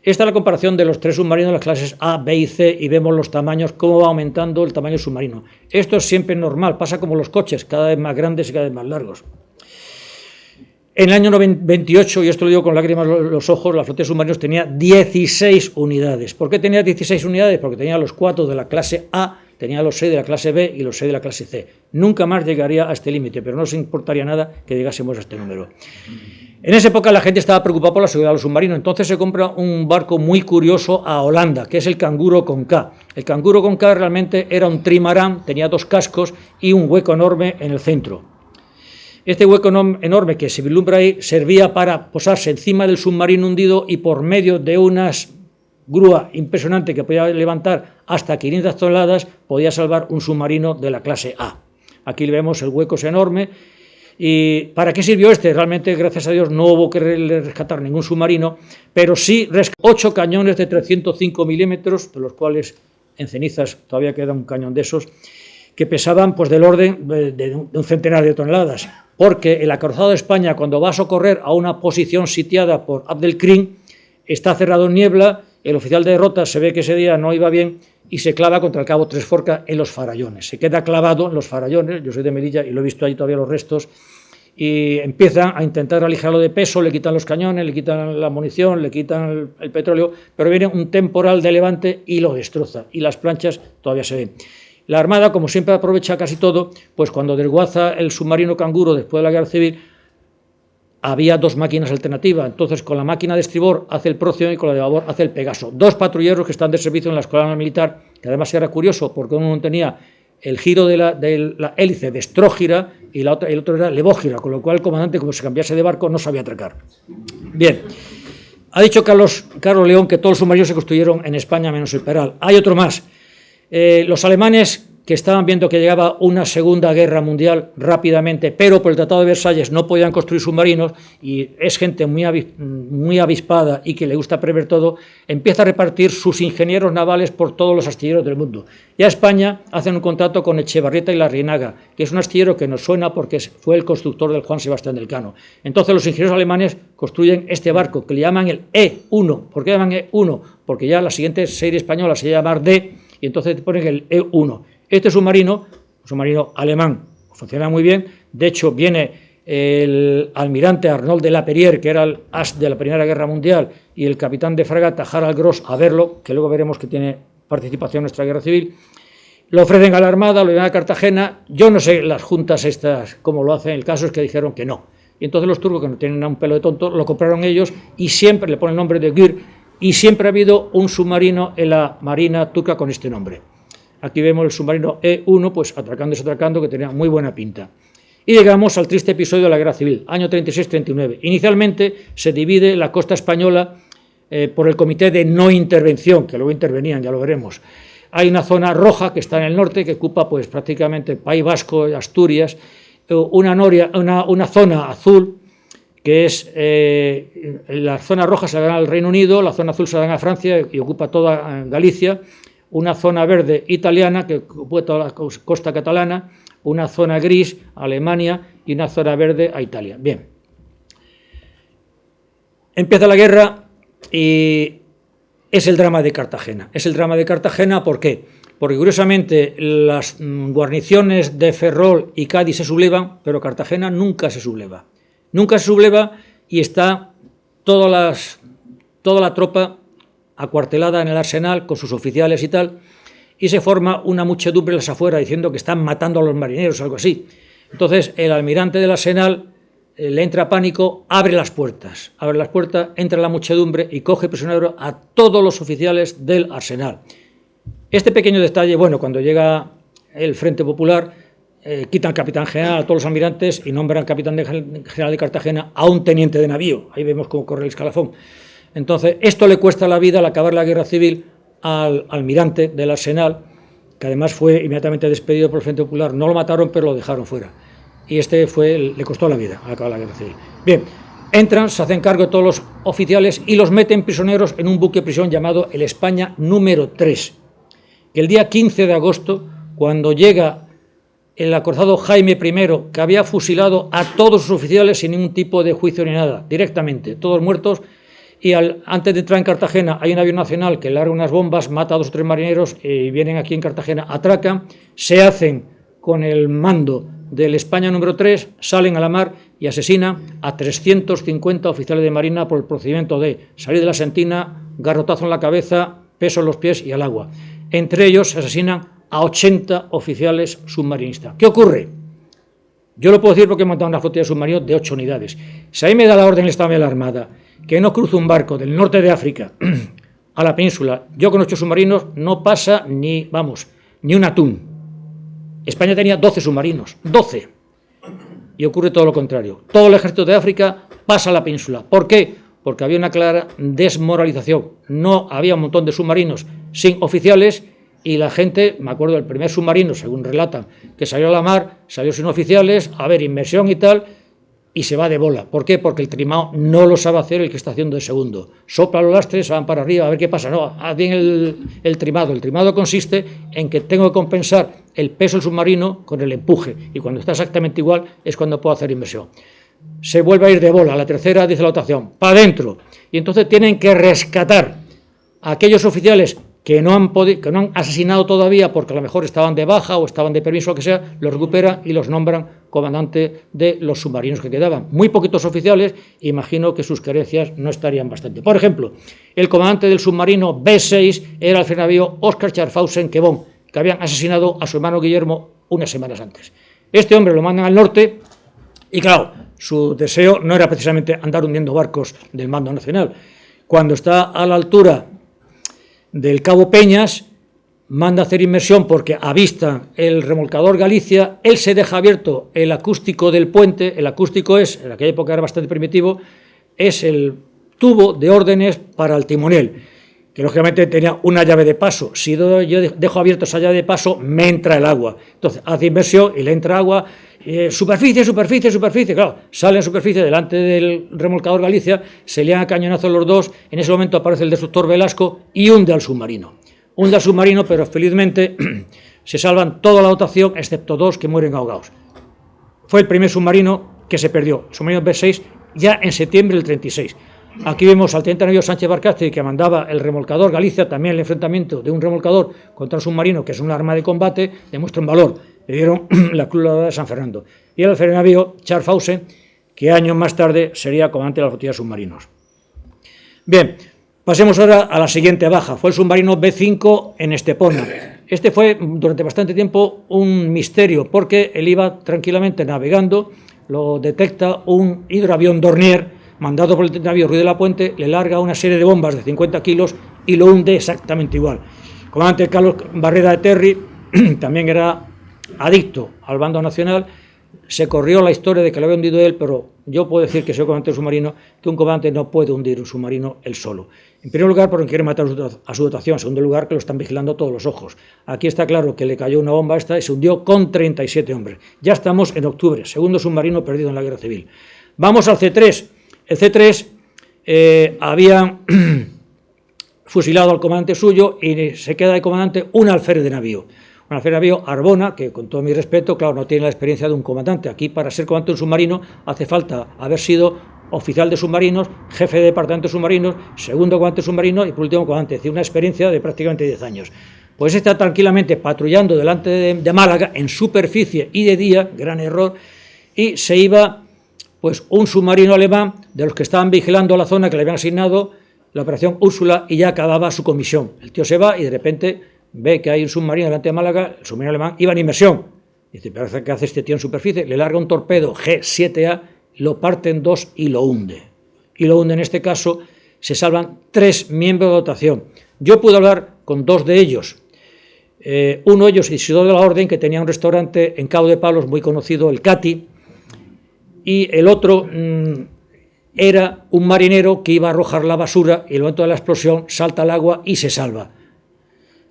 Esta es la comparación de los 3 submarinos de las clases A, B y C, y vemos los tamaños, cómo va aumentando el tamaño submarino. Esto es siempre normal, pasa como los coches, cada vez más grandes y cada vez más largos. En el año 28, y esto lo digo con lágrimas en los ojos, la flota de submarinos tenía 16 unidades. ¿Por qué tenía 16 unidades? Porque tenía los 4 de la clase A, tenía los 6 de la clase B y los 6 de la clase C. Nunca más llegaría a este límite, pero no nos importaría nada que llegásemos a este número. En esa época la gente estaba preocupada por la seguridad de los submarinos, entonces se compra un barco muy curioso a Holanda, que es el Canguro con K. El Canguro con K realmente era un trimarán, tenía 2 cascos y un hueco enorme en el centro. Este hueco enorme que se vislumbra ahí servía para posarse encima del submarino hundido, y por medio de unas grúa impresionante que podía levantar hasta 500 toneladas podía salvar un submarino de la clase A. Aquí vemos el hueco es enorme. ¿Y para qué sirvió este? Realmente, gracias a Dios, no hubo que rescatar ningún submarino, pero sí 8 cañones de 305 milímetros, de los cuales en cenizas todavía queda un cañón de esos, que pesaban pues del orden de un centenar de toneladas, porque el acorazado de España, cuando va a socorrer a una posición sitiada por Abd el-Krim, está cerrado en niebla, el oficial de derrota se ve que ese día no iba bien y se clava contra el cabo Tres Forca en los farallones. Se queda clavado en los farallones, yo soy de Melilla y lo he visto ahí todavía los restos, y empiezan a intentar aligerarlo de peso, le quitan los cañones, le quitan la munición, le quitan el petróleo, pero viene un temporal de levante y lo destroza, y las planchas todavía se ven. La Armada, como siempre, aprovecha casi todo, pues cuando desguaza el submarino Canguro después de la Guerra Civil, había 2 máquinas alternativas. Entonces, con la máquina de estribor hace el Próximo y con la de babor hace el Pegaso. 2 patrulleros que están de servicio en la Escuela Militar, que además era curioso porque uno tenía el giro de la hélice de estrógira y el otro era levógira, con lo cual el comandante, como se cambiase de barco, no sabía atracar. Bien, ha dicho Carlos León que todos los submarinos se construyeron en España menos el Peral. Hay otro más. Los alemanes, que estaban viendo que llegaba una Segunda Guerra Mundial rápidamente, pero por el Tratado de Versalles no podían construir submarinos, y es gente muy avispada y que le gusta prever todo, empieza a repartir sus ingenieros navales por todos los astilleros del mundo. Y a España hacen un contrato con Echevarrieta y Larrinaga, que es un astillero que nos suena porque fue el constructor del Juan Sebastián del Cano. Entonces los ingenieros alemanes construyen este barco, que le llaman el E1. ¿Por qué llaman E1? Porque ya la siguiente serie española se llama D, y entonces te ponen el E1. Este submarino, un submarino alemán, funciona muy bien. De hecho, viene el almirante Arnauld de la Perrière, que era el as de la Primera Guerra Mundial, y el capitán de fragata Harald Gross a verlo, que luego veremos que tiene participación en nuestra guerra civil. Lo ofrecen a la Armada, lo llevan a Cartagena. Yo no sé las juntas estas cómo lo hacen, el caso es que dijeron que no. Y entonces los turcos, que no tienen un pelo de tonto, lo compraron ellos y siempre le ponen el nombre de Gür, y siempre ha habido un submarino en la Marina turca con este nombre. Aquí vemos el submarino E1, pues atracando, que tenía muy buena pinta. Y llegamos al triste episodio de la Guerra Civil, año 36-39. Inicialmente se divide la costa española por el Comité de No Intervención, que luego intervenían, ya lo veremos. Hay una zona roja que está en el norte, que ocupa pues prácticamente País Vasco, Asturias, una zona azul, que es la zona roja se la dan al Reino Unido, la zona azul se la dan a Francia y ocupa toda Galicia, una zona verde italiana que ocupa toda la costa catalana, una zona gris a Alemania y una zona verde a Italia. Bien. Empieza la guerra y es el drama de Cartagena. Es el drama de Cartagena, ¿por qué? Porque curiosamente las guarniciones de Ferrol y Cádiz se sublevan, pero Cartagena nunca se subleva. Nunca se subleva y está toda la tropa acuartelada en el arsenal con sus oficiales y tal, y se forma una muchedumbre en las afueras diciendo que están matando a los marineros o algo así. Entonces el almirante del arsenal le entra pánico, abre las puertas, entra la muchedumbre y coge prisionero a todos los oficiales del arsenal. Este pequeño detalle, bueno, cuando llega el Frente Popular, quitan al capitán general, a todos los almirantes, y nombran capitán general de Cartagena a un teniente de navío. Ahí vemos cómo corre el escalafón. Entonces, esto le cuesta la vida al acabar la guerra civil al almirante del arsenal, que además fue inmediatamente despedido por el Frente Popular. No lo mataron, pero lo dejaron fuera. Y le costó la vida al acabar la guerra civil. Bien, entran, se hacen cargo de todos los oficiales y los meten prisioneros en un buque prisión llamado el España número 3. Que el día 15 de agosto, cuando llega el acorazado Jaime I, que había fusilado a todos sus oficiales sin ningún tipo de juicio ni nada, directamente, todos muertos, y antes de entrar en Cartagena hay un avión nacional que larga unas bombas, mata a 2 o 3 marineros y vienen aquí en Cartagena, atracan, se hacen con el mando del España número 3, salen a la mar y asesinan a 350 oficiales de marina por el procedimiento de salir de la sentina, garrotazo en la cabeza, peso en los pies y al agua. Entre ellos se asesinan a 80 oficiales submarinistas. ¿Qué ocurre? Yo lo puedo decir porque he montado una flotilla de submarinos de 8 unidades. Si ahí me da la orden el Estado de la Armada que no cruce un barco del norte de África a la península, yo con 8 submarinos no pasa ni un atún. España tenía 12 submarinos, 12. Y ocurre todo lo contrario. Todo el ejército de África pasa a la península. ¿Por qué? Porque había una clara desmoralización. No había un montón de submarinos sin oficiales y la gente, me acuerdo del primer submarino, según relatan, que salió a la mar, salió sin oficiales, a ver, inmersión y tal, y se va de bola. ¿Por qué? Porque el trimado no lo sabe hacer el que está haciendo de segundo. Sopla los lastres, van para arriba, a ver qué pasa. No, haz bien el trimado. El trimado consiste en que tengo que compensar el peso del submarino con el empuje, y cuando está exactamente igual es cuando puedo hacer inmersión. Se vuelve a ir de bola, la tercera dice la dotación, para adentro, y entonces tienen que rescatar a aquellos oficiales que no han asesinado todavía porque a lo mejor estaban de baja o estaban de permiso, lo que sea, los recuperan y los nombran comandante de los submarinos que quedaban. Muy poquitos oficiales, imagino que sus querencias no estarían bastante. Por ejemplo, el comandante del submarino B6 era el navío Oscar Scharfhausen Quebón, que habían asesinado a su hermano Guillermo unas semanas antes. Este hombre lo mandan al norte y, claro, su deseo no era precisamente andar hundiendo barcos del mando nacional. Cuando está a la altura del Cabo Peñas, manda a hacer inmersión porque avista el remolcador Galicia, él se deja abierto el acústico del puente. El acústico en aquella época era bastante primitivo, es el tubo de órdenes para el timonel, que lógicamente tenía una llave de paso. Si yo dejo abierto esa llave de paso, me entra el agua. Entonces hace inmersión y le entra agua. Superficie, claro, sale en superficie delante del remolcador Galicia, se lían a cañonazos los dos. En ese momento aparece el destructor Velasco y hunde al submarino. Pero felizmente se salvan toda la dotación, excepto 2 que mueren ahogados. Fue el primer submarino que se perdió, el submarino B6, ya en septiembre del 36. Aquí vemos al teniente navío Sánchez Barcastri, que mandaba el remolcador Galicia, también el enfrentamiento de un remolcador contra un submarino, que es un arma de combate, demuestra un valor. Le dieron la Cruz de San Fernando. y el alférez de navío Charles Fausen, que años más tarde sería comandante de la flotilla de submarinos. Bien, pasemos ahora a la siguiente baja. Fue el submarino B5 en Estepona. Este fue durante bastante tiempo un misterio, porque él iba tranquilamente navegando, lo detecta un hidroavión Dornier, mandado por el navío Ruiz de la Puente, le larga una serie de bombas de 50 kilos y lo hunde exactamente igual. El comandante Carlos Barreda de Terry también era adicto al bando nacional. Se corrió la historia de que lo había hundido él, pero yo puedo decir que soy comandante de un submarino, que un comandante no puede hundir un submarino él solo. En primer lugar, porque quiere matar a su dotación. En segundo lugar, que lo están vigilando todos los ojos. Aquí está claro que le cayó una bomba esta y se hundió con 37 hombres. Ya estamos en octubre, segundo submarino perdido en la guerra civil. Vamos al C3. El C3 había fusilado al comandante suyo y se queda de comandante un alférez de navío. Un alférez de navío, Arbona, que con todo mi respeto, claro, no tiene la experiencia de un comandante. Aquí, para ser comandante de un submarino, hace falta haber sido oficial de submarinos, jefe de departamento de submarinos, segundo comandante de submarino y por último comandante. Es decir, una experiencia de prácticamente 10 años. Pues está tranquilamente patrullando delante de Málaga, en superficie y de día, gran error, y se iba pues un submarino alemán de los que estaban vigilando la zona que le habían asignado la operación Úrsula, y ya acababa su comisión. El tío se va y de repente ve que hay un submarino delante de Málaga, el submarino alemán iba en inmersión. Dice, ¿pero qué hace este tío en superficie? Le larga un torpedo G7A, lo parte en dos y lo hunde. Y lo hunde, en este caso, se salvan 3 miembros de dotación. Yo pude hablar con 2 de ellos. Uno de ellos, Isidoro de la Orden, que tenía un restaurante en Cabo de Palos muy conocido, el Cati, y el otro era un marinero que iba a arrojar la basura y en el momento de la explosión salta al agua y se salva.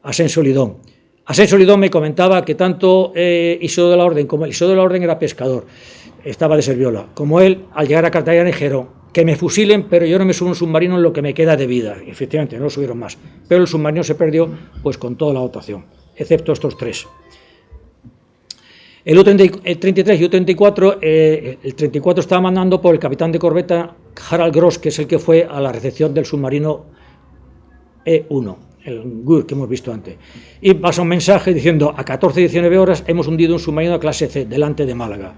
Asensio Lidón. Asensio Lidón me comentaba que tanto Isidoro de la Orden como el Isidoro de la Orden era pescador, estaba de Serviola. Como él, al llegar a Cartagena dijeron que me fusilen, pero yo no me subo a un submarino en lo que me queda de vida. Y efectivamente, no lo subieron más. Pero el submarino se perdió pues con toda la dotación, excepto estos 3. El U-33 y U-34, el 34 estaba mandando por el capitán de corbeta Harald Gross, que es el que fue a la recepción del submarino E1, el GUR que hemos visto antes. Y pasa un mensaje diciendo, a 14-19 horas hemos hundido un submarino de clase C, delante de Málaga.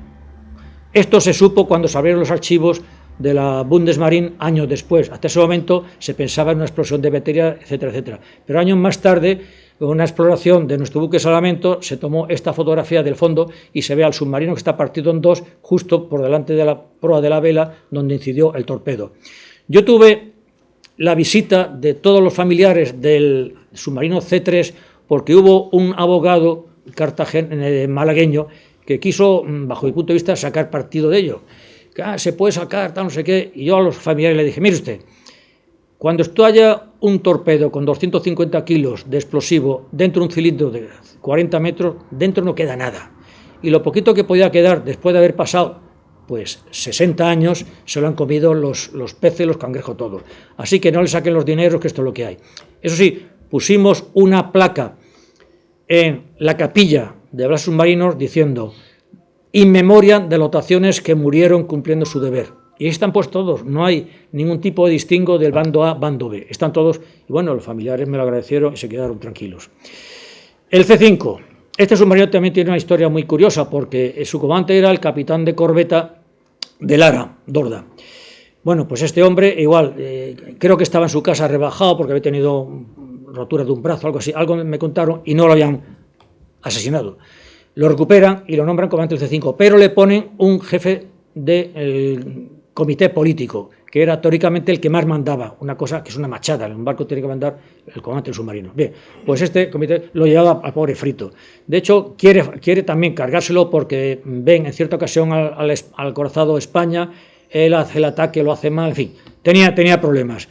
Esto se supo cuando se abrieron los archivos de la Bundesmarine años después. Hasta ese momento se pensaba en una explosión de batería, etcétera, etcétera. Pero años más tarde, con una exploración de nuestro buque Salvamento, se tomó esta fotografía del fondo y se ve al submarino que está partido en 2, justo por delante de la proa de la vela donde incidió el torpedo. Yo tuve la visita de todos los familiares del submarino C3 porque hubo un abogado malagueño que quiso, bajo mi punto de vista, sacar partido de ello. Que se puede sacar, tal, no sé qué. Y yo a los familiares le dije, mire usted, cuando esto haya un torpedo con 250 kilos de explosivo dentro de un cilindro de 40 metros, dentro no queda nada. Y lo poquito que podía quedar después de haber pasado pues 60 años, se lo han comido los peces, los cangrejos, todos. Así que no le saquen los dineros, que esto es lo que hay. Eso sí, pusimos una placa en la capilla de Blas Submarinos diciendo in memoriam de dotaciones que murieron cumpliendo su deber. Y ahí están pues todos, no hay ningún tipo de distingo del bando A, bando B. Están todos, y bueno, los familiares me lo agradecieron y se quedaron tranquilos. El C5. Este submarino también tiene una historia muy curiosa porque su comandante era el capitán de corbeta de Lara, Dorda. Bueno, pues este hombre igual, creo que estaba en su casa rebajado porque había tenido rotura de un brazo, algo así, algo me contaron y no lo habían asesinado. Lo recuperan y lo nombran comandante del C5, pero le ponen un jefe del comité político, que era teóricamente el que más mandaba, una cosa que es una machada, en un barco tiene que mandar el comandante del submarino. Bien, pues este comité lo llevaba al pobre frito. De hecho, quiere también cargárselo porque ven en cierta ocasión al acorazado España, él hace el ataque, lo hace mal, en fin, tenía problemas.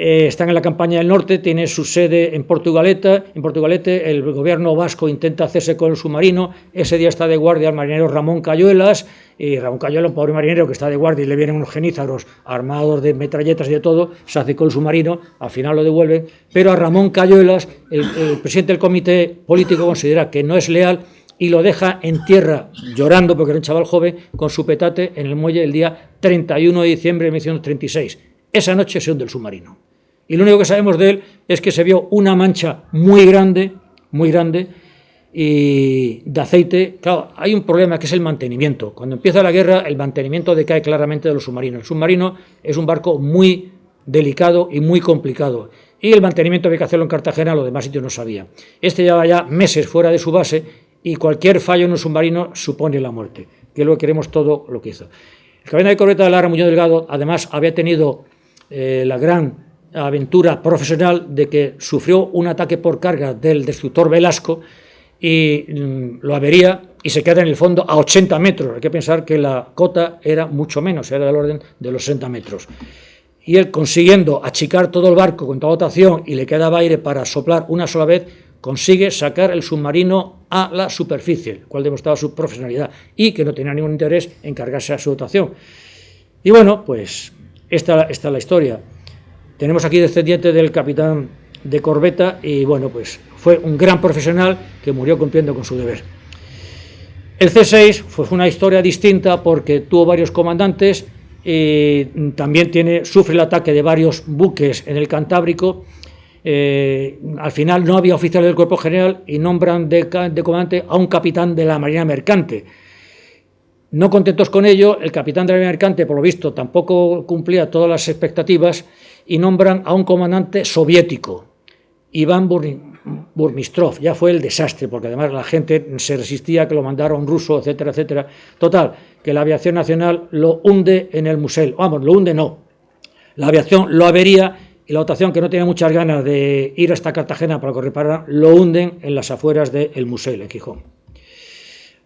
Están en la campaña del norte, tiene su sede en Portugalete, el gobierno vasco intenta hacerse con el submarino, ese día está de guardia el marinero Ramón Cayuelas, y Ramón Cayuelas, un pobre marinero que está de guardia y le vienen unos genízaros armados de metralletas y de todo, se hace con el submarino, al final lo devuelven, pero a Ramón Cayuelas, el presidente del comité político considera que no es leal y lo deja en tierra llorando porque era un chaval joven con su petate en el muelle el día 31 de diciembre de 1936. Esa noche se hunde el submarino. Y lo único que sabemos de él es que se vio una mancha muy grande, y de aceite. Claro, hay un problema que es el mantenimiento. Cuando empieza la guerra, el mantenimiento decae claramente de los submarinos. El submarino es un barco muy delicado y muy complicado, y el mantenimiento había que hacerlo en Cartagena, los demás sitios no sabía. Este llevaba ya meses fuera de su base y cualquier fallo en un submarino supone la muerte, que es lo que queremos todo lo que hizo. El capitán de corbeta de Lara, Muñoz Delgado, además había tenido la gran aventura profesional de que sufrió un ataque por carga del destructor Velasco y lo avería y se queda en el fondo a 80 metros. Hay que pensar que la cota era mucho menos, era del orden de los 60 metros. Y él, consiguiendo achicar todo el barco con toda dotación y le quedaba aire para soplar una sola vez, consigue sacar el submarino a la superficie, el cual demostraba su profesionalidad y que no tenía ningún interés en cargarse a su dotación. Y bueno, pues esta es la historia. Tenemos aquí descendiente del capitán de corbeta y bueno, pues fue un gran profesional que murió cumpliendo con su deber. El C6 fue una historia distinta porque tuvo varios comandantes y también sufre el ataque de varios buques en el Cantábrico. Al final no había oficiales del cuerpo general y nombran de comandante a un capitán de la Marina Mercante. No contentos con ello, el capitán de la Marina Mercante, por lo visto, tampoco cumplía todas las expectativas y nombran a un comandante soviético, Iván Burmistrov. Ya fue el desastre, porque además la gente se resistía a que lo mandara un ruso, etcétera, etcétera. Total, que la aviación nacional lo hunde en el Musel. Vamos, lo hunde no. La aviación lo avería y la dotación, que no tenía muchas ganas de ir hasta Cartagena para que repararan, lo hunden en las afueras del Musel, en Gijón.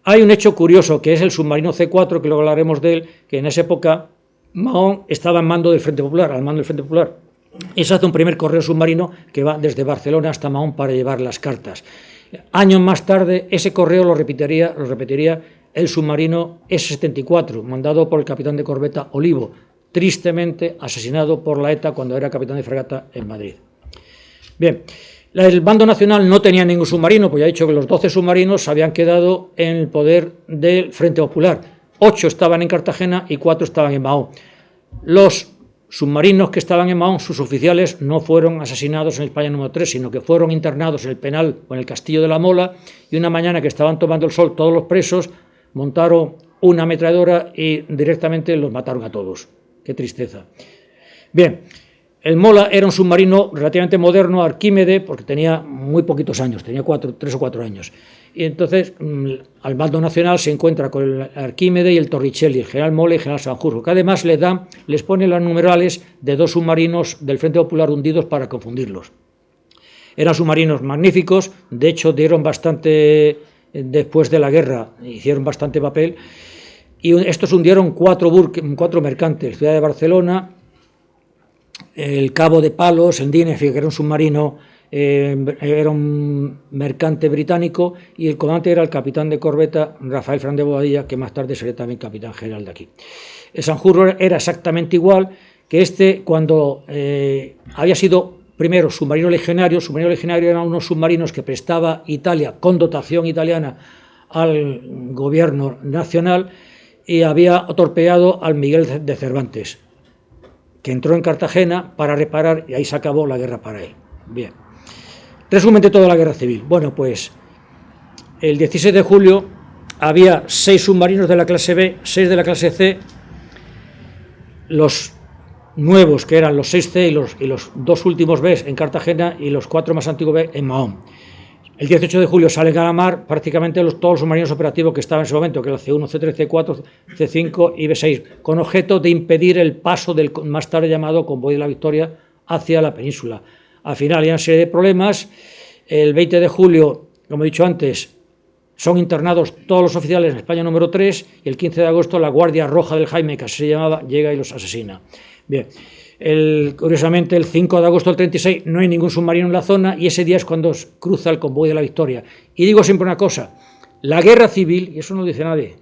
Hay un hecho curioso, que es el submarino C4, que luego hablaremos de él, que en esa época Mahón estaba en mando del Frente Popular, al mando del Frente Popular, y se hace un primer correo submarino que va desde Barcelona hasta Mahón para llevar las cartas. Años más tarde, ese correo lo repetiría el submarino S-74, mandado por el capitán de corbeta Olivo, tristemente asesinado por la ETA cuando era capitán de fragata en Madrid. Bien, el bando nacional no tenía ningún submarino, pues ya he dicho que los 12 submarinos habían quedado en el poder del Frente Popular. 8 estaban en Cartagena y 4 estaban en Mahón. Los submarinos que estaban en Mahón, sus oficiales, no fueron asesinados en España número 3, sino que fueron internados en el penal o en el Castillo de la Mola, y una mañana que estaban tomando el sol todos los presos, montaron una ametralladora y directamente los mataron a todos. Qué tristeza. Bien, el Mola era un submarino relativamente moderno, Arquímede, porque tenía muy poquitos años, tenía 3 o 4 años. Y entonces al bando nacional se encuentra con el Arquímede y el Torricelli, el general Mola y el general Sanjurjo, que además les pone los numerales de 2 submarinos del Frente Popular hundidos para confundirlos. Eran submarinos magníficos, de hecho dieron bastante, después de la guerra, hicieron bastante papel, y estos hundieron 4 mercantes, Ciudad de Barcelona, el Cabo de Palos, el Dinefi, que era un submarino, era un mercante británico, y el comandante era el capitán de corbeta Rafael Fernández de Bobadilla, que más tarde sería también capitán general de aquí. El Sanjurjo era exactamente igual que este, cuando había sido primero submarino legionario. Submarino legionario eran unos submarinos que prestaba Italia con dotación italiana al gobierno nacional, y había torpeado al Miguel de Cervantes, que entró en Cartagena para reparar, y ahí se acabó la guerra para él. Bien. Resumen de toda la guerra civil. Bueno, pues el 16 de julio había 6 submarinos de la clase B, 6 de la clase C, los nuevos, que eran los 6C y los 2 últimos B en Cartagena, y los 4 más antiguos B en Mahón. El 18 de julio salen a la mar prácticamente todos los submarinos operativos que estaban en ese momento, que eran C1, C3, C4, C5 y B6, con objeto de impedir el paso del más tarde llamado Convoy de la Victoria hacia la península. Al final hay una serie de problemas. El 20 de julio, como he dicho antes, son internados todos los oficiales en España número 3, y el 15 de agosto la Guardia Roja del Jaime, que así se llamaba, llega y los asesina. Bien. Curiosamente, el 5 de agosto del 36 no hay ningún submarino en la zona, y ese día es cuando cruza el Convoy de la Victoria. Y digo siempre una cosa: la guerra civil, y eso no lo dice nadie,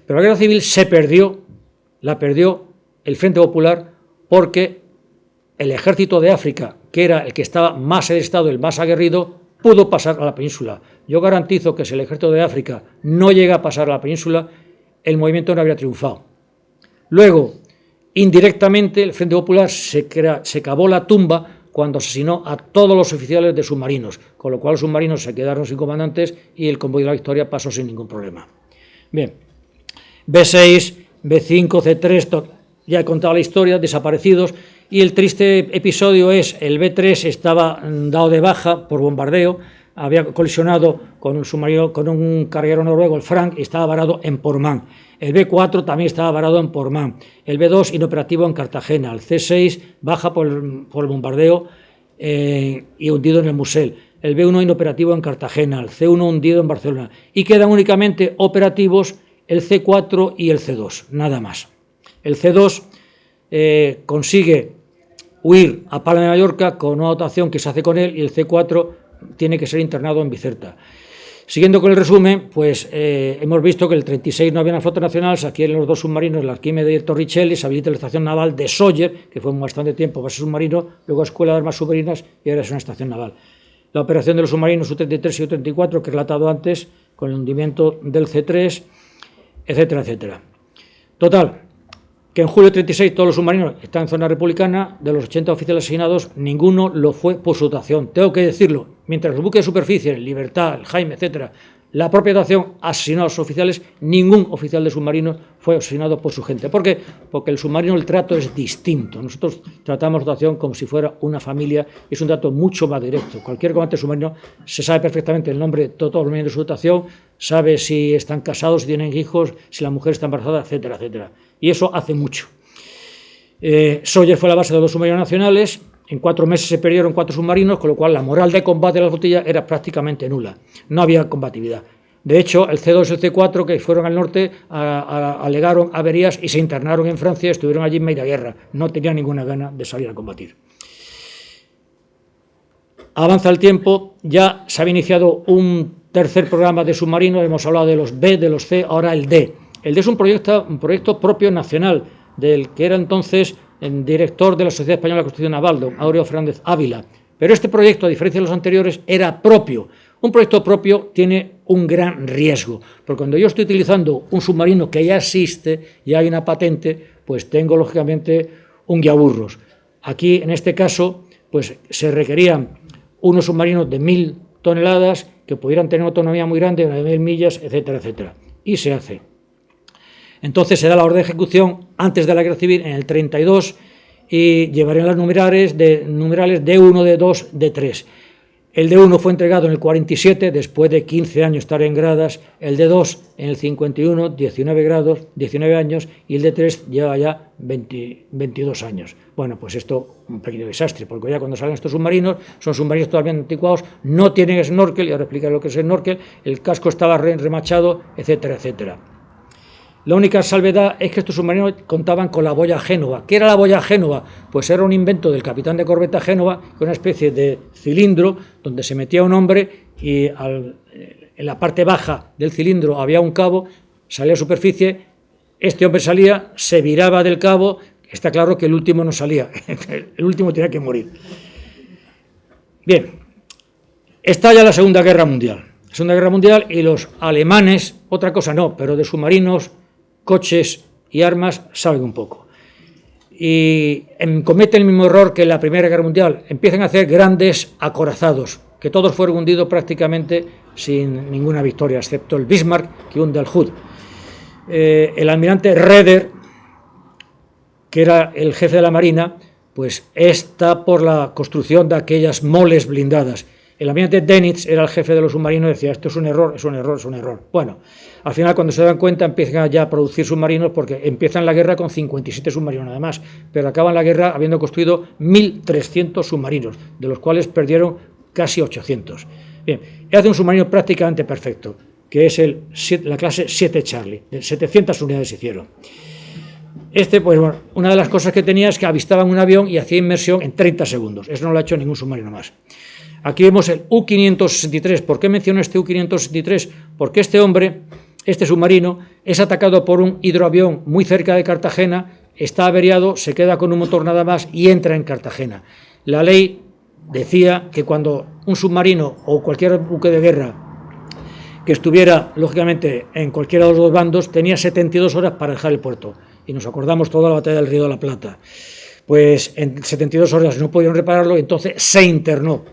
pero la guerra civil la perdió el Frente Popular, porque el ejército de África, que era el que estaba más en estado, el más aguerrido, pudo pasar a la península. Yo garantizo que si el ejército de África no llega a pasar a la península, el movimiento no habría triunfado. Luego, indirectamente, el Frente Popular se cavó la tumba cuando asesinó a todos los oficiales de submarinos, con lo cual los submarinos se quedaron sin comandantes y el convoy de la Victoria pasó sin ningún problema. Bien, B6, B5, C3, ya he contado la historia, desaparecidos, y el triste episodio es el B3 estaba dado de baja por bombardeo, había colisionado con un submarino, con un carguero noruego, el Frank, y estaba varado en Portmán. El B4 también estaba varado en Portmán. El B2 inoperativo en Cartagena. El C6 baja por el bombardeo y hundido en el Musel. El B1 inoperativo en Cartagena. El C1 hundido en Barcelona. Y quedan únicamente operativos el C4 y el C2, nada más. El C2 consigue huir a Palma de Mallorca con una dotación que se hace con él, y el C4 tiene que ser internado en Bizerta. Siguiendo con el resumen, pues hemos visto que el 36 no había una flota nacional, se adquieren los dos submarinos, el Arquímedes y el Torricelli, se habilita la estación naval de Sóller, que fue bastante tiempo base submarino, luego Escuela de Armas Submarinas y ahora es una estación naval. La operación de los submarinos U-33 y U-34, que he relatado antes, con el hundimiento del C3, etcétera, etcétera. Total, que en julio de 36 todos los submarinos están en zona republicana, de los 80 oficiales asignados, ninguno lo fue por su dotación. Tengo que decirlo, mientras los buques de superficie, el Libertad, el Jaime, etcétera, la propia dotación asesinó a los oficiales, ningún oficial de submarino fue asesinado por su gente. ¿Por qué? Porque el submarino, el trato es distinto. Nosotros tratamos dotación como si fuera una familia, y es un trato mucho más directo. Cualquier comandante submarino se sabe perfectamente el nombre de todos los miembros de su dotación, sabe si están casados, si tienen hijos, si la mujer está embarazada, etcétera, etcétera. Y eso hace mucho. Sóller fue la base de los submarinos nacionales. En 4 meses se perdieron 4 submarinos, con lo cual la moral de combate de la flotilla era prácticamente nula. No había combatividad. De hecho, el C2 y el C4, que fueron al norte, alegaron averías y se internaron en Francia, estuvieron allí en media guerra. No tenían ninguna gana de salir a combatir. Avanza el tiempo, ya se había iniciado un tercer programa de submarinos, hemos hablado de los B, de los C, ahora el D. El D es un proyecto propio nacional, del que era entonces el director de la Sociedad Española de Construcción Naval, don Áureo Fernández Ávila. Pero este proyecto, a diferencia de los anteriores, era propio. Un proyecto propio tiene un gran riesgo, porque cuando yo estoy utilizando un submarino que ya existe, ya hay una patente, pues tengo lógicamente un guiaburros. Aquí, en este caso, pues se requerían unos submarinos de 1000 toneladas que pudieran tener una autonomía muy grande, de 1000 millas, etcétera, etcétera. Y se hace. Entonces se da la orden de ejecución antes de la guerra civil, en el 32, y llevarían las numerales D1, D2, D3. El D1 fue entregado en el 47, después de 15 años estar en gradas, el D2 en el 51, 19 años, y el D3 lleva ya 22 años. Bueno, pues esto un pequeño desastre, porque ya cuando salen estos submarinos, son submarinos todavía anticuados, no tienen snorkel, y ahora explicaré lo que es el snorkel, el casco estaba remachado, etcétera, etcétera. La única salvedad es que estos submarinos contaban con la boya Génova. ¿Qué era la boya Génova? Pues era un invento del capitán de corbeta Génova, con una especie de cilindro donde se metía un hombre y en la parte baja del cilindro había un cabo, salía a superficie, este hombre salía, se viraba del cabo, está claro que el último no salía, el último tenía que morir. Bien, estalla la Segunda Guerra Mundial. La Segunda Guerra Mundial, y los alemanes, otra cosa no, pero de submarinos, coches y armas saben un poco. Y cometen el mismo error que en la Primera Guerra Mundial. Empiezan a hacer grandes acorazados, que todos fueron hundidos prácticamente sin ninguna victoria, excepto el Bismarck, que hunde al Hood. El almirante Raeder, que era el jefe de la Marina, pues está por la construcción de aquellas moles blindadas. El almirante Dönitz era el jefe de los submarinos y decía, esto es un error, es un error, es un error. Bueno, al final cuando se dan cuenta empiezan ya a producir submarinos, porque empiezan la guerra con 57 submarinos nada más, pero acaban la guerra habiendo construido 1.300 submarinos, de los cuales perdieron casi 800. Bien, hace un submarino prácticamente perfecto, que es la clase 7 Charlie, de 700 unidades hicieron. Pues bueno, una de las cosas que tenía es que avistaban un avión y hacía inmersión en 30 segundos. Eso no lo ha hecho ningún submarino más. Aquí vemos el U-563. ¿Por qué menciono este U-563? Porque este submarino, es atacado por un hidroavión muy cerca de Cartagena, está averiado, se queda con un motor nada más y entra en Cartagena. La ley decía que cuando un submarino o cualquier buque de guerra que estuviera, lógicamente, en cualquiera de los dos bandos, tenía 72 horas para dejar el puerto. Y nos acordamos toda la batalla del Río de la Plata. Pues en 72 horas no pudieron repararlo, entonces se internó